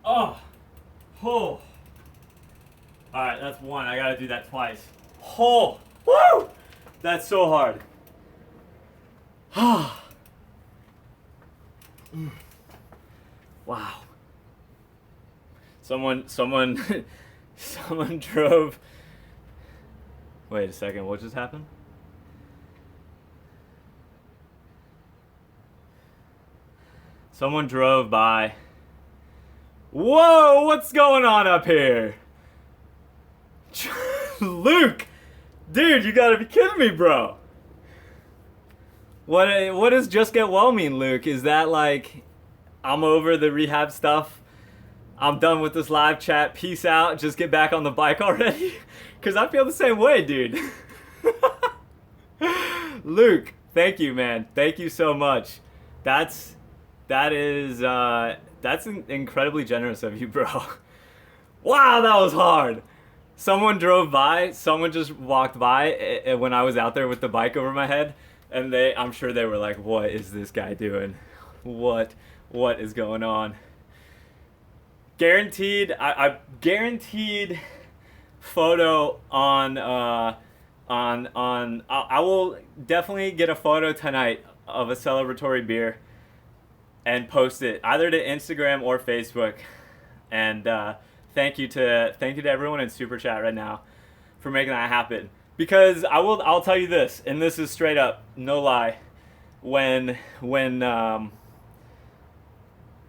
Oh. Oh. Alright, that's one. I gotta do that twice. Oh. Woo! That's so hard. Wow. Someone drove. Wait a second, what just happened? Someone drove by. Whoa, what's going on up here? Luke! Dude, you gotta be kidding me, bro. What does just get well mean, Luke? Is that like, I'm over the rehab stuff, I'm done with this live chat, peace out, just get back on the bike already? Because I feel the same way, dude. Luke, thank you, man. Thank you so much. That's incredibly generous of you, bro. Wow, that was hard. Someone drove by, someone just walked by when I was out there with the bike over my head. And I'm sure they were like, what is this guy doing? What is going on? Guaranteed, I guaranteed photo on I will definitely get a photo tonight of a celebratory beer and post it either to Instagram or Facebook. And thank you to everyone in Super Chat right now for making that happen. Because I'll tell you this, and this is straight up, no lie. When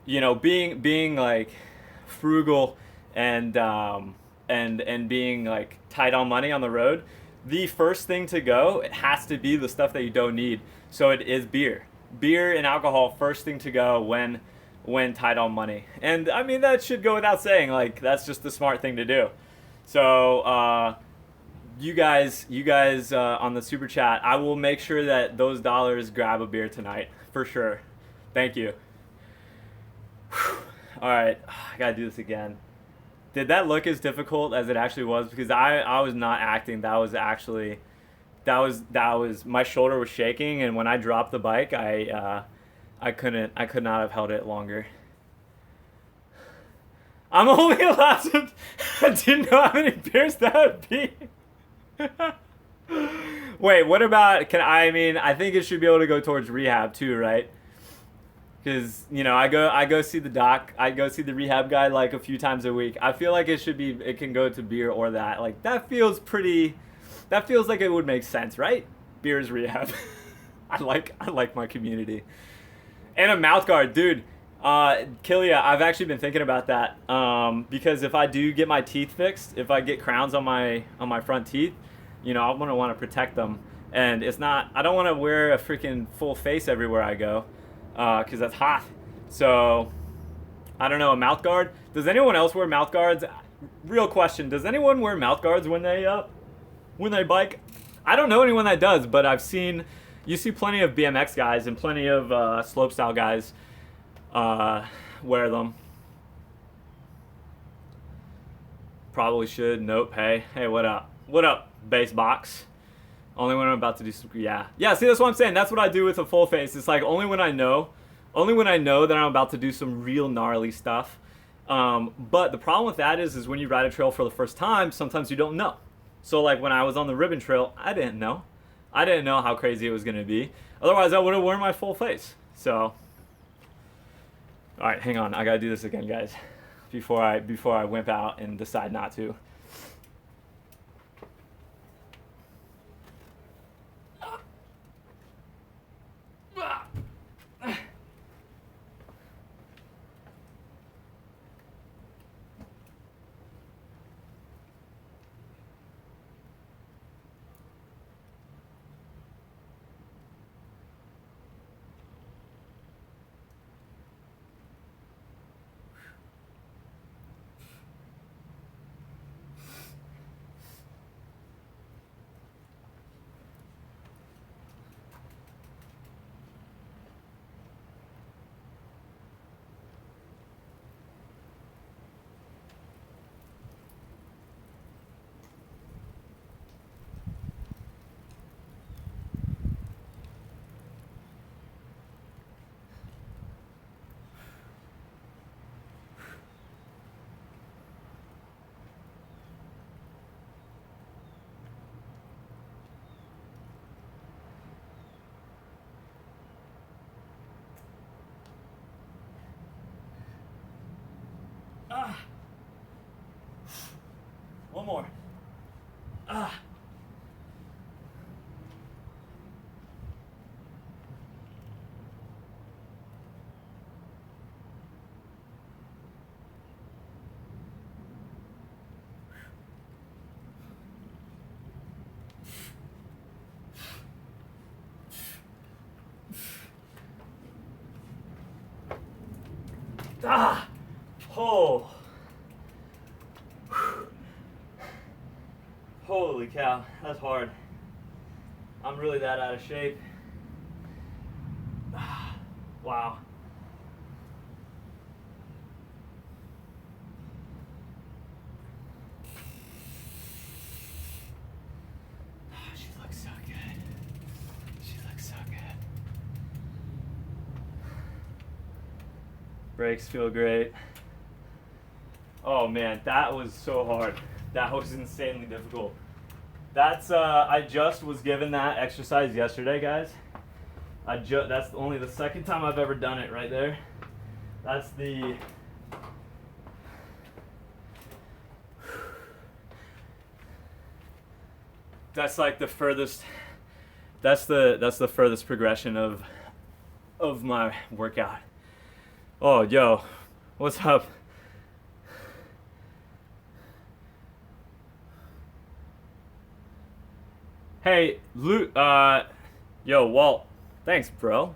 you know, being like frugal and being like tight on money on the road, the first thing to go, it has to be the stuff that you don't need. So it is beer and alcohol, first thing to go when tight on money. And I mean, that should go without saying, like that's just the smart thing to do. So you guys on the Super Chat, I will make sure that those dollars grab a beer tonight for sure. Thank you. All right, I gotta do this again. Did that look as difficult as it actually was? Because I was not acting. That was my shoulder was shaking, and when I dropped the bike, I could not have held it longer. I'm only allowed to. I didn't know how many beers that would be. Wait, what about? I think it should be able to go towards rehab too, right? Because, you know, I go see the doc. I go see the rehab guy like a few times a week. I feel like it can go to beer or that. Like that feels like it would make sense, right? Beer is rehab. I like my community. And a mouth guard, dude. Killia, I've actually been thinking about that. Because if I do get my teeth fixed, if I get crowns on my front teeth, you know, I'm gonna want to protect them. And I don't want to wear a freaking full face everywhere I go. Because that's hot. So, I don't know, a mouth guard. Does anyone else wear mouth guards? Real question, does anyone wear mouth guards when they bike? I don't know anyone that does, but you see plenty of BMX guys and plenty of slopestyle guys wear them. Probably should. Nope. Hey, what up? What up, bass box? Only when I'm about to do some, yeah, see, that's what I'm saying. That's what I do with a full face. It's like only when I know that I'm about to do some real gnarly stuff. But the problem with that is when you ride a trail for the first time, sometimes you don't know. So like when I was on the ribbon trail, I didn't know how crazy it was gonna be. Otherwise, I would have worn my full face. So, all right, hang on, I gotta do this again, guys, before I wimp out and decide not to. One more. Oh. Holy cow, that's hard. I'm really that out of shape. Wow. She looks so good. She looks so Breaks feel great. Oh man, that was so hard. That was insanely difficult. That's I just was given that exercise yesterday, guys. That's only the second time I've ever done it right there. That's the That's like the furthest that's the furthest progression of my workout. Oh, yo. What's up? Hey, Luke, yo, Walt. Thanks, bro.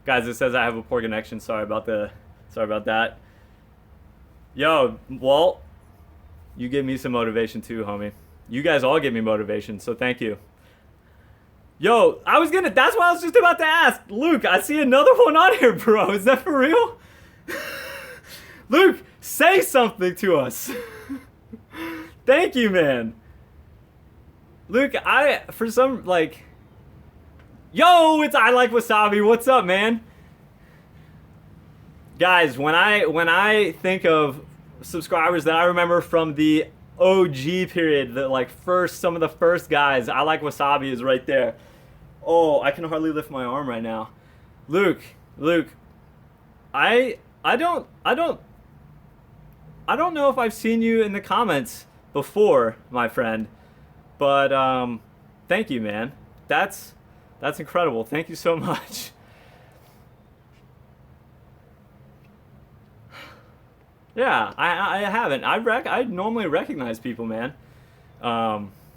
Guys, it says I have a poor connection. Sorry about that. Yo, Walt, you give me some motivation too, homie. You guys all give me motivation, so thank you. Yo, that's what I was just about to ask. Luke, I see another one on here, bro. Is that for real? Luke, say something to us. Thank you, man. Luke, yo, I like wasabi. What's up, man? Guys, when I think of subscribers that I remember from the OG period, some of the first guys, I like wasabi is right there. Oh, I can hardly lift my arm right now. Luke, I don't know if I've seen you in the comments before, my friend. But thank you, man. That's incredible. Thank you so much. Yeah, I haven't. I normally recognize people, man.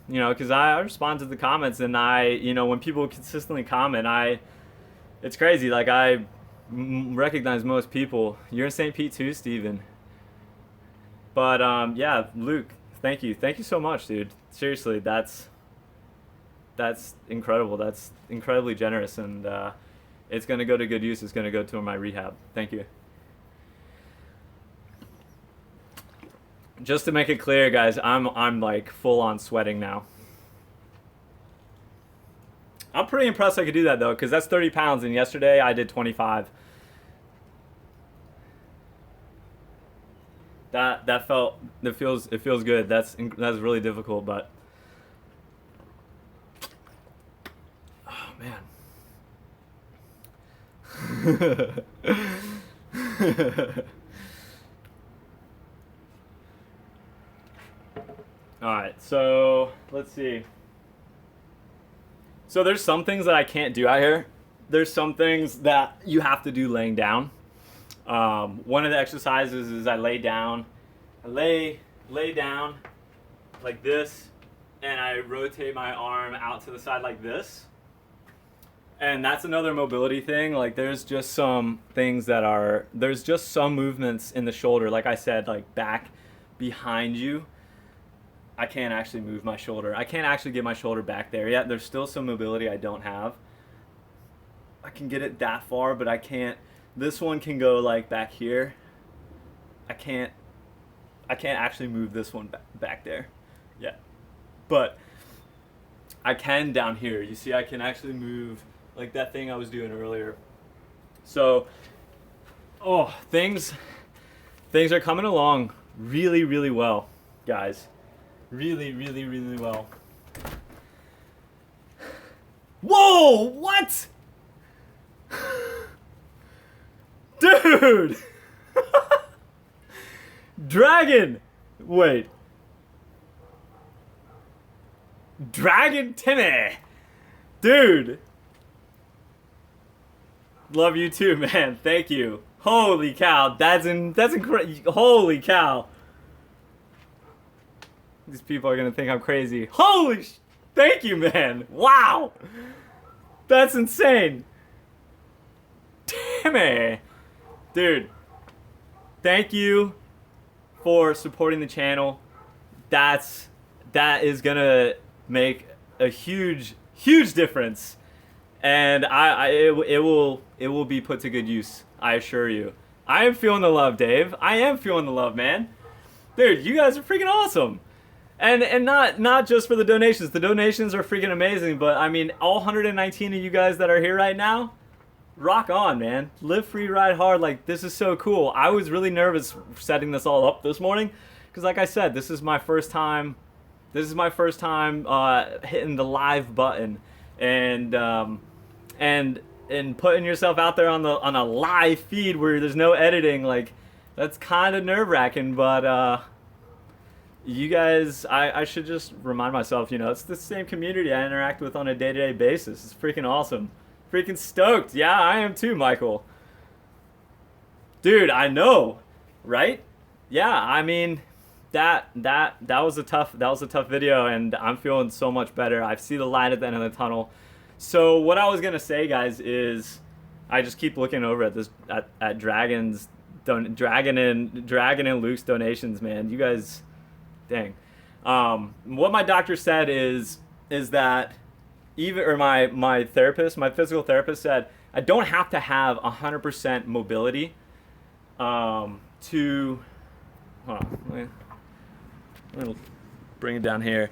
You know, because I respond to the comments, and when people consistently comment, it's crazy. Like, I recognize most people. You're in St. Pete too, Steven. But yeah, Luke, thank you so much, dude. Seriously, that's incredible. That's incredibly generous, and it's gonna go to good use. It's gonna go to my rehab. Thank you. Just to make it clear, guys, I'm like full on sweating now. I'm pretty impressed I could do that though, because that's 30 pounds, and yesterday I did 25. It feels good. That's really difficult, but oh man. All right, so let's see. So there's some things that I can't do out here. There's some things that you have to do laying down. One of the exercises is I lay down. I lay down like this, and I rotate my arm out to the side like this. And that's another mobility thing. Like, there's just some movements in the shoulder, like I said, like back behind you. I can't actually move my shoulder. I can't actually get my shoulder back there yet. There's still some mobility I don't have. I can get it that far, but I can't. This one can go like back here. I can't actually move this one back there yet. But I can down here. You see, I can actually move like that thing I was doing earlier. So, things are coming along really, really well, guys. Really, really, really well. Whoa! What? Dude! Dragon! Wait. Dragon Timmy! Dude! Love you too, man. Thank you. Holy cow. That's incredible. Holy cow. These people are gonna think I'm crazy. Thank you, man. Wow. That's insane. Damn. Dude. Thank you for supporting the channel. That is gonna make a huge difference. And it will be put to good use. I assure you. I am feeling the love, Dave. I am feeling the love, man. Dude, you guys are freaking awesome. And not just for the donations. The donations are freaking amazing, but I mean, all 119 of you guys that are here right now, rock on, man. Live free, ride hard. Like, this is so cool. I was really nervous setting this all up this morning because, like I said, this is my first time. This is my first time hitting the live button, and putting yourself out there on a live feed where there's no editing. Like, that's kind of nerve-wracking, but you guys, I should just remind myself, you know, it's the same community I interact with on a day-to-day basis. It's freaking awesome. Freaking stoked. Yeah, I am too, Michael. Dude, I know, right? Yeah, I mean, that was a tough video, and I'm feeling so much better. I see the light at the end of the tunnel. So what I was gonna say, guys, is I just keep looking over at this at Dragon and Luke's donations, man. You guys, dang. What my doctor said is that my therapist, my physical therapist said I don't have to have 100% mobility to. Hold on, let me bring it down here.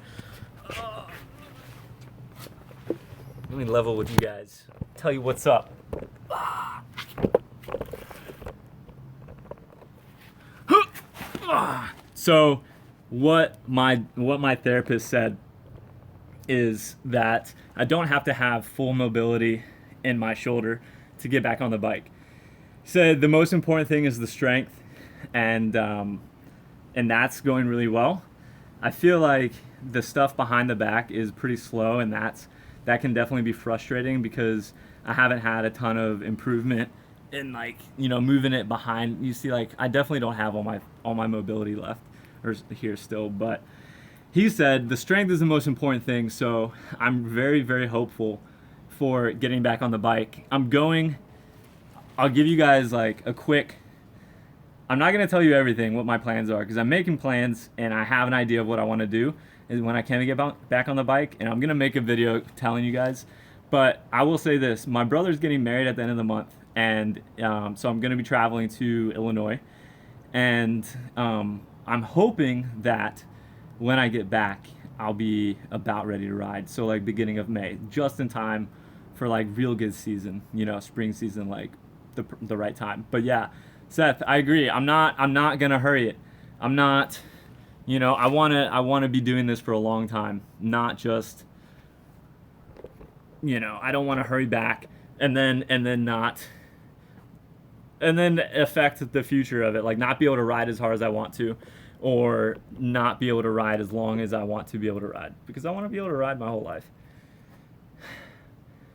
Let me level with you guys. Tell you what's up. So what my therapist said is that I don't have to have full mobility in my shoulder to get back on the bike. He said the most important thing is the strength, and that's going really well. I feel like the stuff behind the back is pretty slow, and that can definitely be frustrating because I haven't had a ton of improvement in, like, you know, moving it behind. You see, like, I definitely don't have all my mobility left or here still, but he said the strength is the most important thing, so I'm very, very hopeful for getting back on the bike. I'll give you guys like a quick, I'm not going to tell you everything, what my plans are, because I'm making plans and I have an idea of what I want to do is when I can get back on the bike, and I'm going to make a video telling you guys. But I will say this, my brother's getting married at the end of the month, and so I'm going to be traveling to Illinois, and I'm hoping that when I get back, I'll be about ready to ride. So like beginning of May, just in time for like real good season, you know, spring season, like the right time. But yeah, Seth, I agree. I'm not gonna hurry it. I'm not, you know, I wanna be doing this for a long time, not just, you know, I don't want to hurry back and then affect the future of it, like not be able to ride as hard as I want to, or not be able to ride as long as I want to be able to ride, because I want to be able to ride my whole life.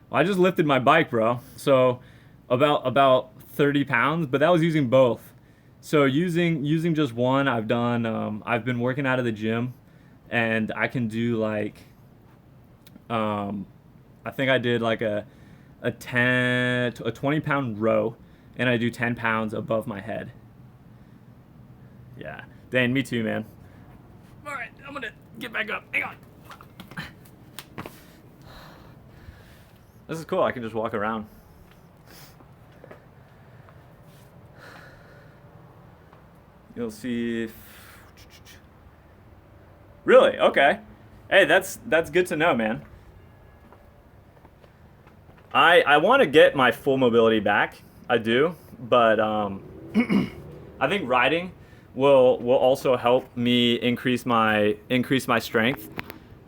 Well, I just lifted my bike, bro. So about 30 pounds, but that was using both. So using just one, I've been working out of the gym, and I can do like, I think I did like a 20 pound row, and I do 10 pounds above my head. Yeah. Dane, me too, man. All right, I'm gonna get back up. Hang on. This is cool. I can just walk around. You'll see. Really? Okay. Hey, that's good to know, man. I want to get my full mobility back. I do, but I think riding will also help me increase my strength.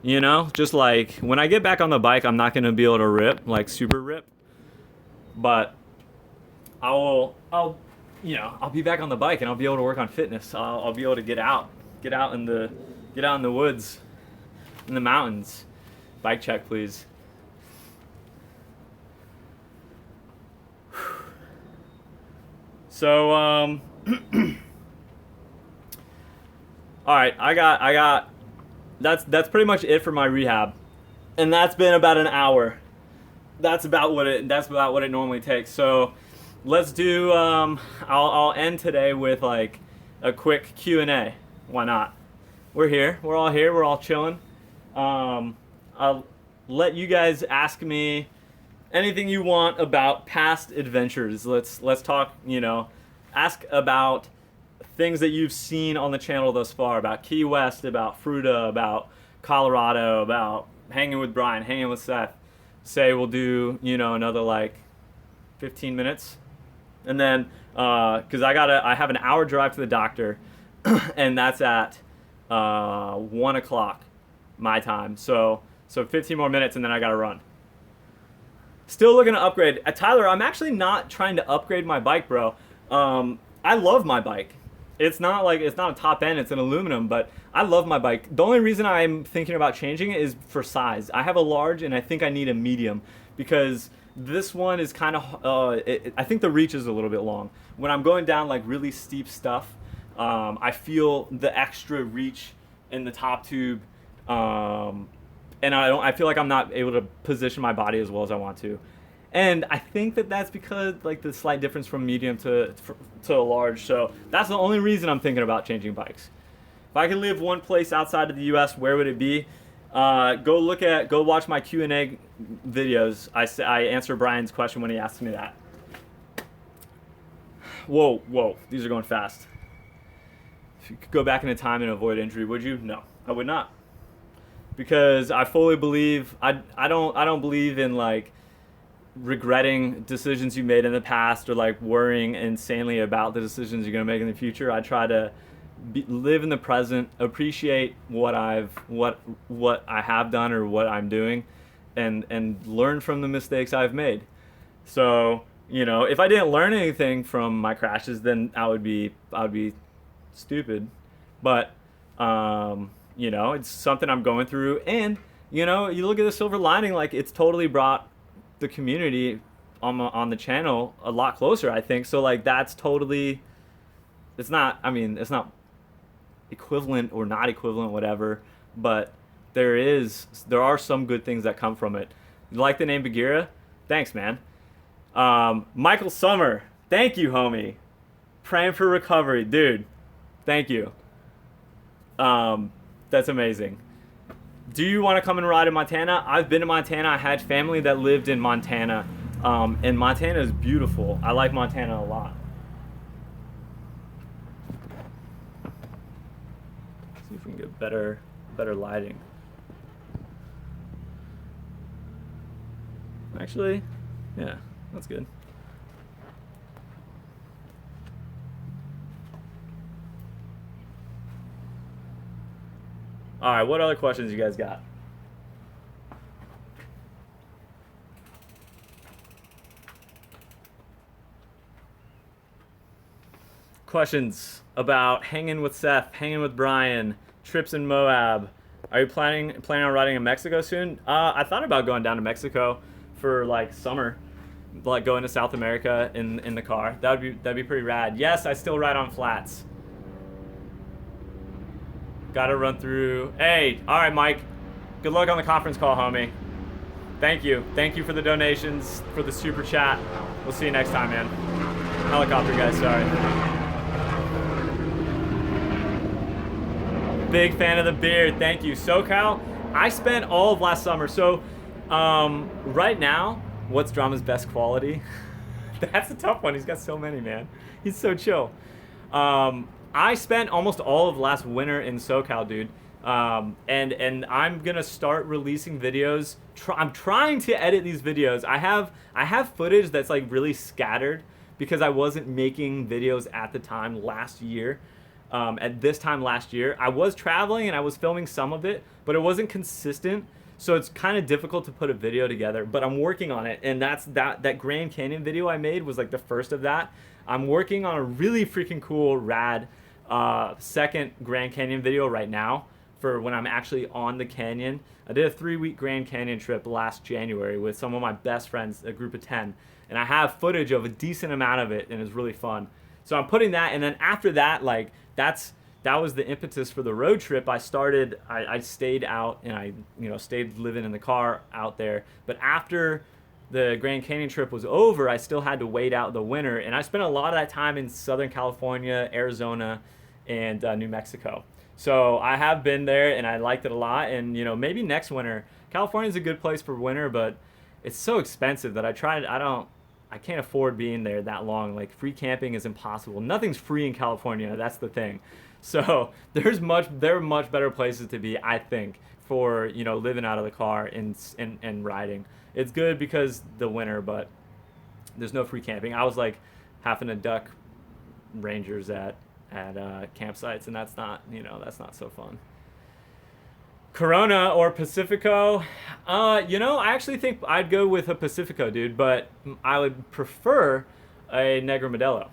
You know, just like when I get back on the bike, I'm not gonna be able to rip, like super rip, but I'll be back on the bike and I'll be able to work on fitness. I'll be able to get out in the woods, in the mountains. Bike check, please. So all right, I got that's pretty much it for my rehab, and that's been about an hour. That's about what it normally takes. So let's do I'll end today with like a quick Q&A. Why not? We're here. We're all here. We're all chilling. I'll let you guys ask me anything you want about past adventures. Let's talk, you know, ask about things that you've seen on the channel thus far, about Key West, about Fruta, about Colorado, about hanging with Brian, hanging with Seth. Say we'll do, you know, another like 15 minutes. And then, because I have an hour drive to the doctor, and that's at 1 o'clock my time. So 15 more minutes, and then I gotta run. Still looking to upgrade. Tyler, I'm actually not trying to upgrade my bike, bro. I love my bike. It's not a top end, it's an aluminum, but I love my bike. The only reason I'm thinking about changing it is for size. I have a large, and I think I need a medium, because this one is kind of, I think the reach is a little bit long. When I'm going down like really steep stuff, I feel the extra reach in the top tube, and I feel like I'm not able to position my body as well as I want to. And I think that's because like the slight difference from medium to a large. So that's the only reason I'm thinking about changing bikes. If I could live one place outside of the U.S., where would it be? Go watch my Q&A videos. I answer Brian's question when he asked me that. Whoa, these are going fast. If you could go back into time and avoid injury, would you? No, I would not. Because I fully believe, I don't believe in like regretting decisions you made in the past, or like worrying insanely about the decisions you're gonna make in the future. I try to live in the present, appreciate what I have done or what I'm doing, and learn from the mistakes I've made. So, you know, if I didn't learn anything from my crashes, then I would be stupid. But you know, it's something I'm going through, and you know, you look at the silver lining, like it's totally brought the community on the channel a lot closer, I think. So like that's totally, it's not equivalent or not equivalent, whatever, but there are some good things that come from it. You like the name Bagheera? Thanks, man. Michael Summer, thank you, homie. Praying for recovery, dude. Thank you. That's amazing. Do you want to come and ride in Montana? I've been to Montana. I had family that lived in Montana, and Montana is beautiful. I like Montana a lot. See if we can get better lighting. Actually, yeah, that's good. All right, what other questions you guys got? Questions about hanging with Seth, hanging with Brian, trips in Moab. Are you planning on riding in Mexico soon? I thought about going down to Mexico for like summer, like going to South America in the car. That'd be pretty rad. Yes, I still ride on flats. Gotta run through. Hey, all right, Mike. Good luck on the conference call, homie. Thank you. Thank you for the donations, for the super chat. We'll see you next time, man. Helicopter guys, sorry. Big fan of the beard. Thank you. SoCal, I spent all of last summer. So right now, what's Drama's best quality? That's a tough one. He's got so many, man. He's so chill. I spent almost all of last winter in SoCal, dude. And I'm gonna start releasing videos. I'm trying to edit these videos. I have footage that's like really scattered because I wasn't making videos at the time last year. At this time last year, I was traveling and I was filming some of it, but it wasn't consistent. So it's kind of difficult to put a video together, but I'm working on it. And that Grand Canyon video I made was like the first of that. I'm working on a really freaking cool, rad second Grand Canyon video right now for when I'm actually on the canyon. I did a 3-week Grand Canyon trip last January with some of my best friends, a group of 10. And I have footage of a decent amount of it, and it's really fun. So I'm putting that, and then after that, like, that was the impetus for the road trip. I stayed out, and I stayed living in the car out there. But after the Grand Canyon trip was over, I still had to wait out the winter, and I spent a lot of that time in Southern California, Arizona, and New Mexico. So I have been there, and I liked it a lot. And maybe next winter. California's a good place for winter, but it's so expensive that I can't afford being there that long. Like, free camping is impossible. Nothing's free in California. That's the thing. So there are much better places to be, I think, for living out of the car and riding. It's good because the winter, but there's no free camping. I was like having to duck rangers at campsites, and that's not, you know, that's not so fun. Corona or Pacifico? You know, I actually think I'd go with a Pacifico, dude, but I would prefer a Negro Modelo.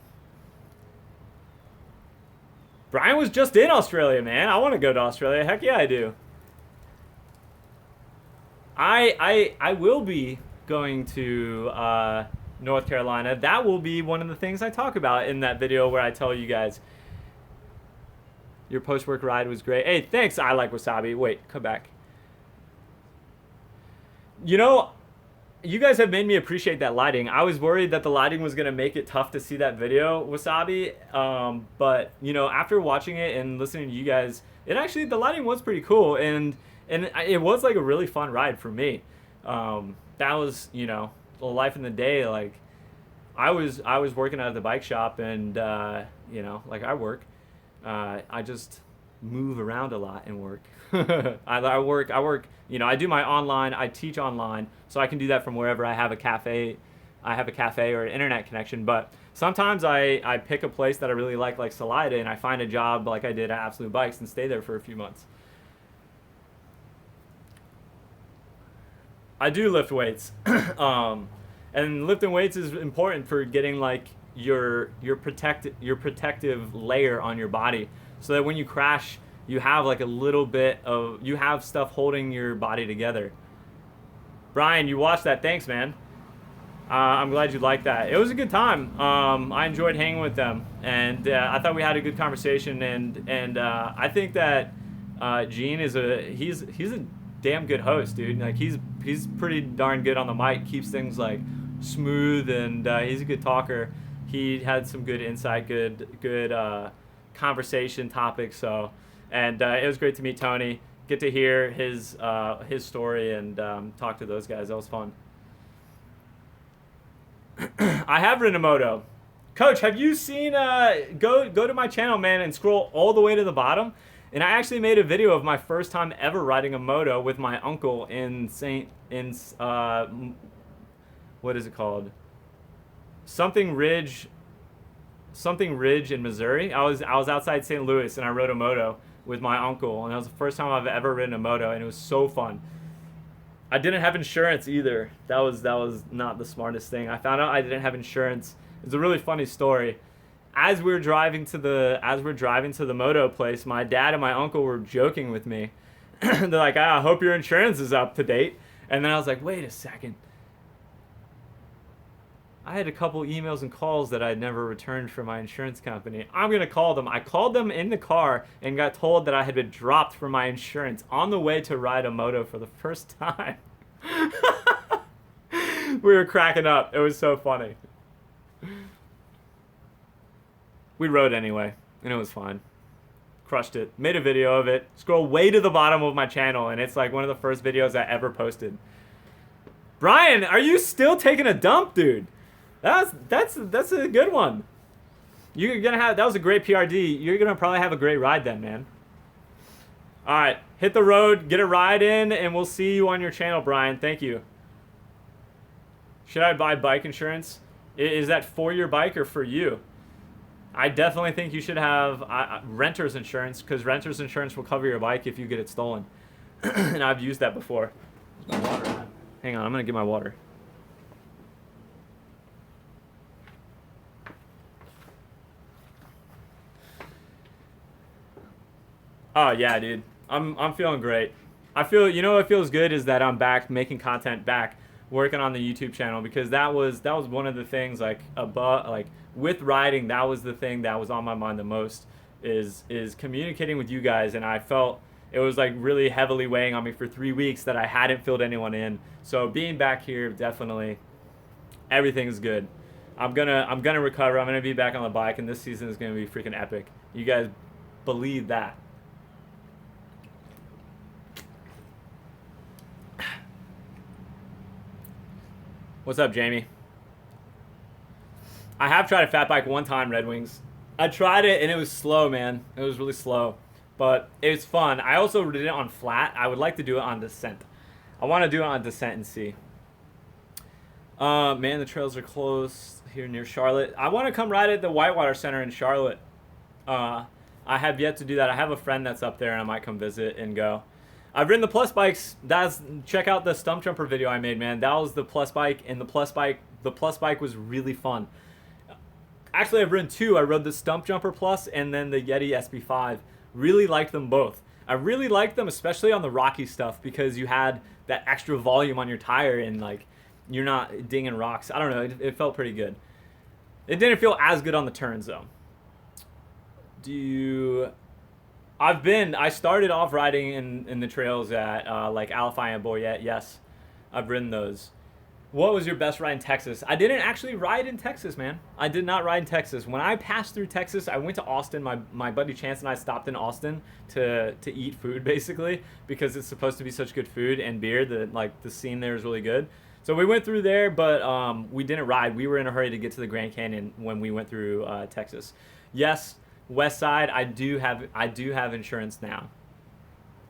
Brian was just in Australia, man. I want to go to Australia. Heck yeah, I do. I will be going to North Carolina. That will be one of the things I talk about in that video where I tell you guys your post-work ride was great. Hey, thanks. I like wasabi. Wait, come back. You know, you guys have made me appreciate that lighting. I was worried that the lighting was going to make it tough to see that video, wasabi. But, you know, after watching it and listening to you guys, it actually, the lighting was pretty cool. And it was like a really fun ride for me. That was, you know, the life in the day. Like, I was working at the bike shop, and, you know, like I work. I just move around a lot and work. I work, you know, I do my online, I teach online, so I can do that from wherever I have a cafe or an internet connection. But sometimes I pick a place that I really like Salida, and I find a job like I did at Absolute Bikes and stay there for a few months. I do lift weights. And lifting weights is important for getting like your protective layer on your body, so that when you crash, you have like a little bit of, you have stuff holding your body together. Brian, you watched that. Thanks, man. I'm glad you liked that. It was a good time. I enjoyed hanging with them, and I thought we had a good conversation. And I think that Gene is he's a damn good host, dude. Like he's pretty darn good on the mic. Keeps things like smooth, and he's a good talker. He had some good insight, good conversation topics. So, and it was great to meet Tony. Get to hear his story and talk to those guys. That was fun. I have ridden a moto. Coach, have you seen, go to my channel, man, and scroll all the way to the bottom. And I actually made a video of my first time ever riding a moto with my uncle in what is it called? Something Ridge in Missouri. I was outside St. Louis, and I rode a moto with my uncle, and that was the first time I've ever ridden a moto, and it was so fun. I didn't have insurance either. That was not the smartest thing. I found out I didn't have insurance. It's a really funny story. As we're driving to the moto place, my dad and my uncle were joking with me. They're like, I hope your insurance is up to date. And then I was like, wait a second. I had a couple emails and calls that I'd never returned from my insurance company. I'm going to call them. I called them in the car and got told that I had been dropped from my insurance on the way to ride a moto for the first time. We were cracking up. It was so funny. We rode anyway, and it was fun. Crushed it. Made a video of it. Scroll way to the bottom of my channel, and it's like one of the first videos I ever posted. Brian, are you still taking a dump, dude? That's a good one. You're gonna have, that was a great PRD. You're gonna probably have a great ride then, man. All right, hit the road, get a ride in, and we'll see you on your channel, Brian. Thank you. Should I buy bike insurance? Is that for your bike or for you? I definitely think you should have renter's insurance, because renter's insurance will cover your bike if you get it stolen. And I've used that before. My water. Hang on, I'm gonna get my water. Oh yeah, dude. I'm feeling great. I feel, you know what feels good is that I'm back making content, back working on the YouTube channel, because that was one of the things, like with riding, that was the thing that was on my mind the most, is communicating with you guys. And I felt it was like really heavily weighing on me for 3 weeks that I hadn't filled anyone in. So being back here, definitely everything's good. I'm gonna recover. I'm gonna be back on the bike, and this season is gonna be freaking epic. You guys believe that? What's up, Jamie? I have tried a fat bike one time, Red Wings. I tried it, and it was slow, man. It was really slow, but it was fun. I also did it on flat. I would like to do it on descent. I want to do it on descent and see. Man, the trails are close here near Charlotte. I want to come ride at the Whitewater Center in Charlotte. Uh, I have yet to do that. I have a friend that's up there, and I might come visit and go. I've ridden the plus bikes. Check out the stump jumper video I made, man. That was the plus bike, and the plus bike was really fun. Actually, I've ridden two. I rode the stump jumper plus and then the Yeti SB5. Really liked them both. I really liked them, especially on the rocky stuff, because you had that extra volume on your tire and like you're not dinging rocks. I don't know. It felt pretty good. It didn't feel as good on the turns though. I started off riding in the trails at like Alafaya and Boyette. Yes, I've ridden those. What was your best ride in Texas? I didn't actually ride in Texas, man. I did not ride in Texas. When I passed through Texas, I went to Austin. My buddy Chance and I stopped in Austin to eat food, basically, because it's supposed to be such good food and beer that like the scene there is really good. So we went through there, but we didn't ride. We were in a hurry to get to the Grand Canyon when we went through Texas. Yes, West Side. I do have insurance now,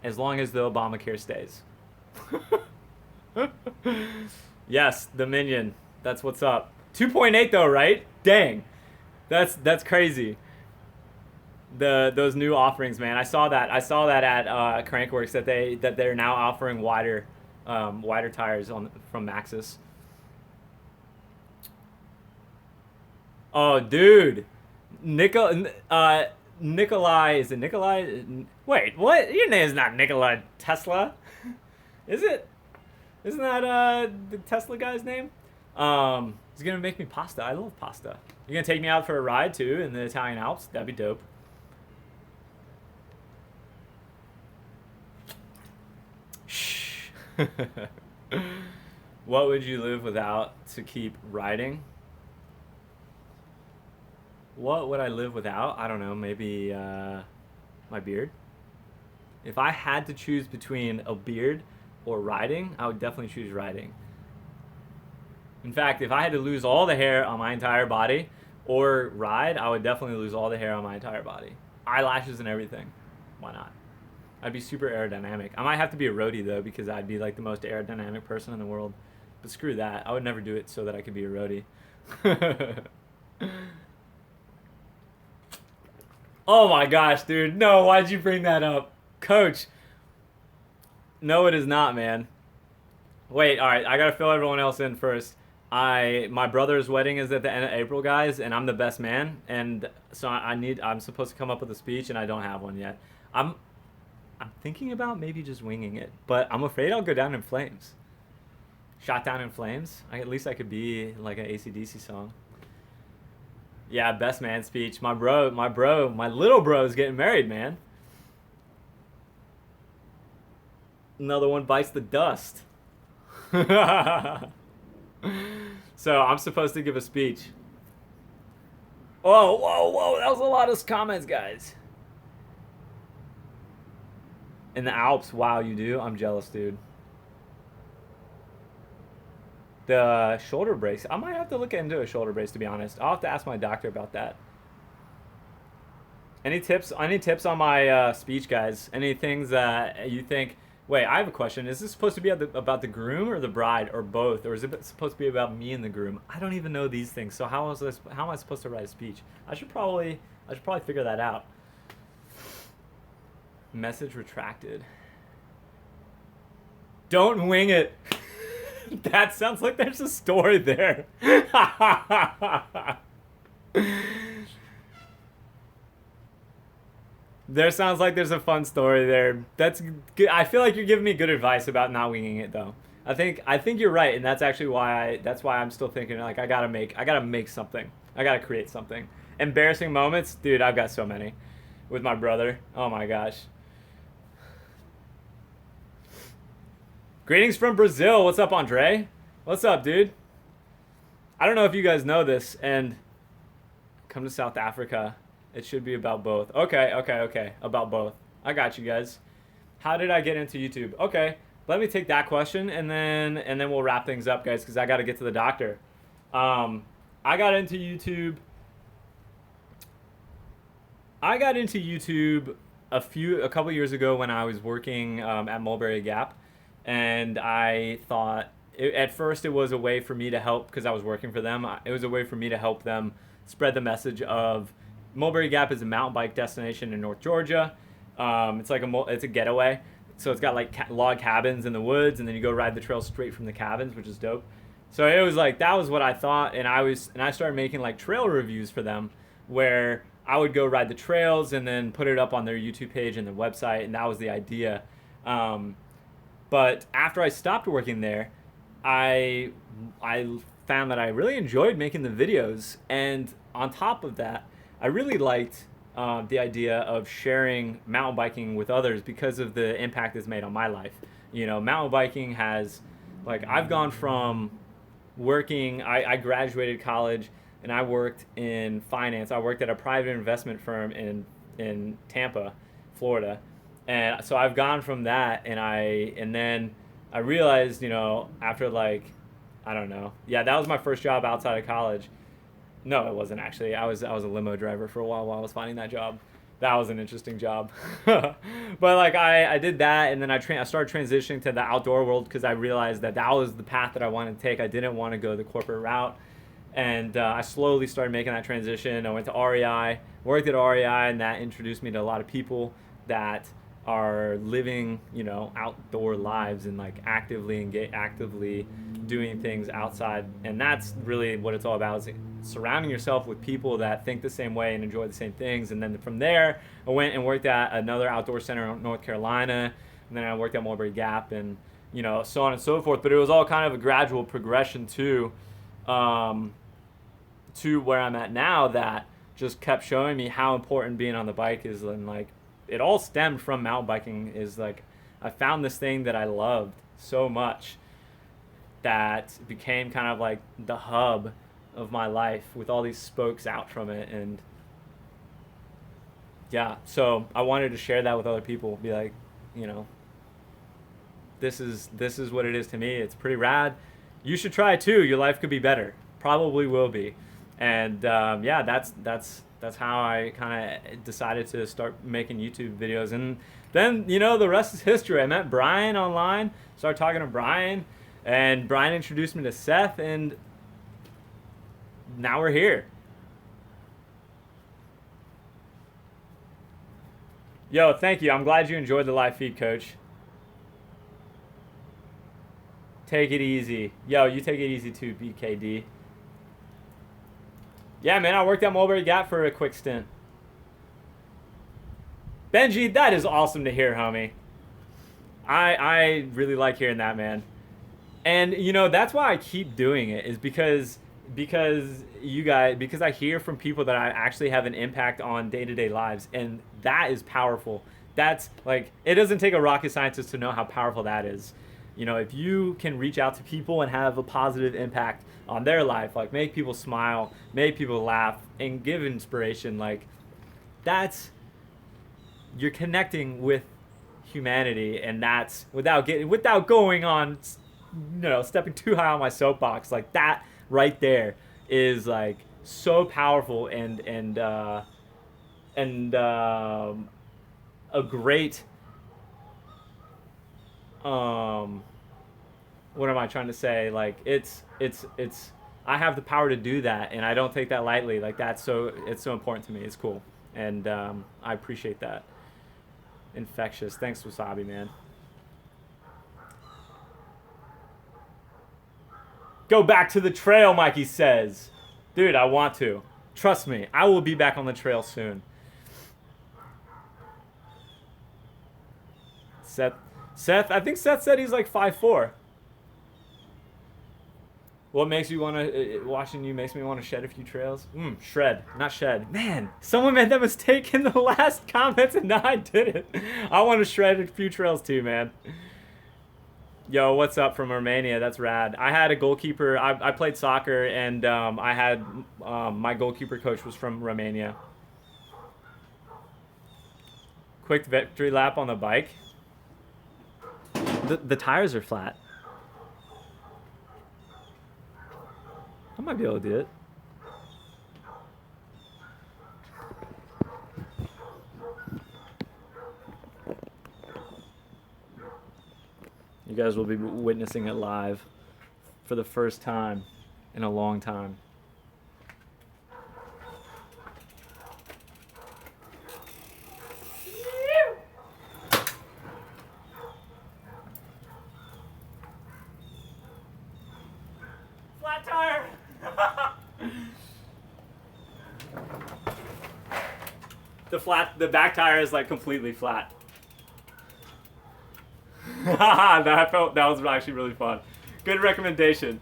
as long as the Obamacare stays. Yes, the Minion. That's what's up. 2.8 though, right? Dang, that's crazy. Those new offerings, man. I saw that at Crankworks that they're now offering wider tires from Maxxis. Oh, dude, Nikolai, is it Nikolai? Wait, what? Your name is not Nikola Tesla, is it? Isn't that the Tesla guy's name? He's gonna make me pasta. I love pasta. You're gonna take me out for a ride too in the Italian Alps? That'd be dope. Shh. What would you live without to keep riding? What would I live without? I don't know. Maybe my beard. If I had to choose between a beard or riding, I would definitely choose riding. In fact, if I had to lose all the hair on my entire body or ride, I would definitely lose all the hair on my entire body. Eyelashes and everything. Why not? I'd be super aerodynamic. I might have to be a roadie though, because I'd be like the most aerodynamic person in the world. But screw that. I would never do it so that I could be a roadie. Oh my gosh, dude. No, why'd you bring that up? Coach. No, it is not, man. Wait, all right. I gotta fill everyone else in first. My brother's wedding is at the end of April, guys, and I'm the best man, and so I'm supposed to come up with a speech, and I don't have one yet. I'm thinking about maybe just winging it, but I'm afraid I'll go down in flames. Shot down in flames. At least I could be like an AC/DC song. Yeah, best man speech. My little bro is getting married, man. Another one bites the dust. So I'm supposed to give a speech. Whoa, whoa, whoa. That was a lot of comments, guys. In the Alps. Wow, you do? I'm jealous, dude. The shoulder brace. I might have to look into a shoulder brace, to be honest. I'll have to ask my doctor about that. Any tips on my speech, guys? Any things that you think... Wait, I have a question. Is this supposed to be about the groom or the bride or both? Or is it supposed to be about me and the groom? I don't even know these things. So how am I supposed to write a speech? I should probably figure that out. Message retracted. Don't wing it. That sounds like there's a story there. There sounds like there's a fun story there. That's good. I feel like you're giving me good advice about not winging it though. I think you're right, and that's actually why I'm still thinking like I gotta make something. I gotta create something. Embarrassing moments, dude. I've got so many with my brother. Oh my gosh. Greetings from Brazil. What's up, Andre? What's up, dude? I don't know if you guys know this, and come to South Africa. It should be about both. Okay. About both. I got you guys. How did I get into YouTube? Okay, let me take that question, and then we'll wrap things up, guys, because I got to get to the doctor. I got into YouTube a couple years ago when I was working at Mulberry Gap, and I thought at first it was a way for me to help because I was working for them. It was a way for me to help them spread the message of Mulberry Gap is a mountain bike destination in North Georgia. It's like it's a getaway, so it's got like log cabins in the woods, and then you go ride the trail straight from the cabins, which is dope. So it was like that was what I thought, and I started making like trail reviews for them, where I would go ride the trails and then put it up on their YouTube page and their website, and that was the idea. But after I stopped working there, I found that I really enjoyed making the videos, and on top of that, I really liked the idea of sharing mountain biking with others because of the impact it's made on my life. You know, mountain biking has, like, I've gone from working, I graduated college and I worked in finance. I worked at a private investment firm in Tampa, Florida. And so I've gone from that, and then I realized, you know, after like, I don't know. Yeah, that was my first job outside of college. No, it wasn't actually. I was a limo driver for a while I was finding that job. That was an interesting job. But like I did that, and then I started transitioning to the outdoor world because I realized that was the path that I wanted to take. I didn't want to go the corporate route. And I slowly started making that transition. I went to REI, worked at REI, and that introduced me to a lot of people that are living, you know, outdoor lives and like actively doing things outside. And that's really what it's all about, is surrounding yourself with people that think the same way and enjoy the same things. And then from there, I went and worked at another outdoor center in North Carolina, and then I worked at Mulberry Gap, and, you know, so on and so forth. But it was all kind of a gradual progression to where I'm at now, that just kept showing me how important being on the bike is. And like, it all stemmed from mountain biking. Is like, I found this thing that I loved so much that became kind of like the hub of my life, with all these spokes out from it. And yeah, so I wanted to share that with other people, be like, you know, this is what it is to me. It's pretty rad. You should try it too. Your life could be better. Probably will be. And yeah, that's how I kind of decided to start making YouTube videos. And then, you know, the rest is history. I met Brian online, started talking to Brian, and Brian introduced me to Seth, and now we're here. Yo, thank you. I'm glad you enjoyed the live feed, Coach. Take it easy. Yo, you take it easy too, BKD. Yeah, man, I worked at Mulberry Gap for a quick stint. Benji, that is awesome to hear, homie. I really like hearing that, man. And, you know, that's why I keep doing it, is because I hear from people that I actually have an impact on day-to-day lives, and that is powerful. That's, like, it doesn't take a rocket scientist to know how powerful that is. You know, if you can reach out to people and have a positive impact on their life, like make people smile, make people laugh, and give inspiration, like, you're connecting with humanity. And that's without going on, you know, stepping too high on my soapbox. Like, that right there is like so powerful, and a great what am I trying to say? Like, it's I have the power to do that, and I don't take that lightly. Like, it's so important to me. It's cool, and I appreciate that. Infectious. Thanks, Wasabi, man. Go back to the trail, Mikey says. Dude, I want to. Trust me, I will be back on the trail soon. Seth, I think Seth said he's like 5'4". What makes you want to, watching you makes me want to shed a few trails? Shred, not shed. Man, someone made that mistake in the last comments, and now I did it. I want to shred a few trails too, man. Yo, what's up from Romania? That's rad. I had a goalkeeper. I played soccer, and I had my goalkeeper coach was from Romania. Quick victory lap on the bike. The tires are flat. I might be able to do it. You guys will be witnessing it live. for the first time in a long time. Flat tire. The back tire is like completely flat. that was actually really fun. Good recommendation.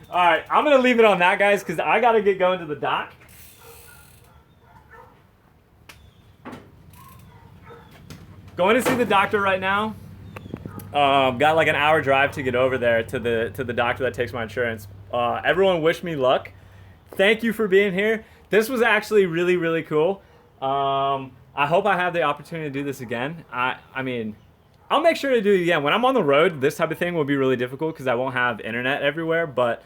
All right, I'm gonna leave it on that, guys, because I gotta get going to the dock. Going to see the doctor right now. Got like an hour drive to get over there to the doctor that takes my insurance. Everyone wish me luck. Thank you for being here. This was actually really, really cool. I hope I have the opportunity to do this again. I mean, I'll make sure to do it again. When I'm on the road, this type of thing will be really difficult because I won't have internet everywhere, but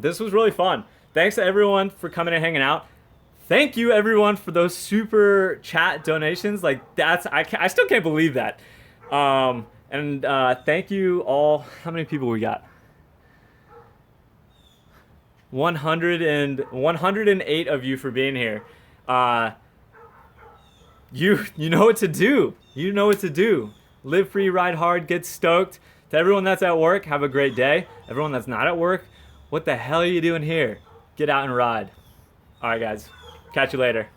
this was really fun. Thanks to everyone for coming and hanging out. Thank you everyone for those super chat donations. Like I still can't believe that. And thank you all. How many people we got? 108 of you for being here. You know what to do. You know what to do. Live free, ride hard, get stoked. To everyone that's at work, have a great day. Everyone that's not at work, what the hell are you doing here? Get out and ride. All right, guys. Catch you later.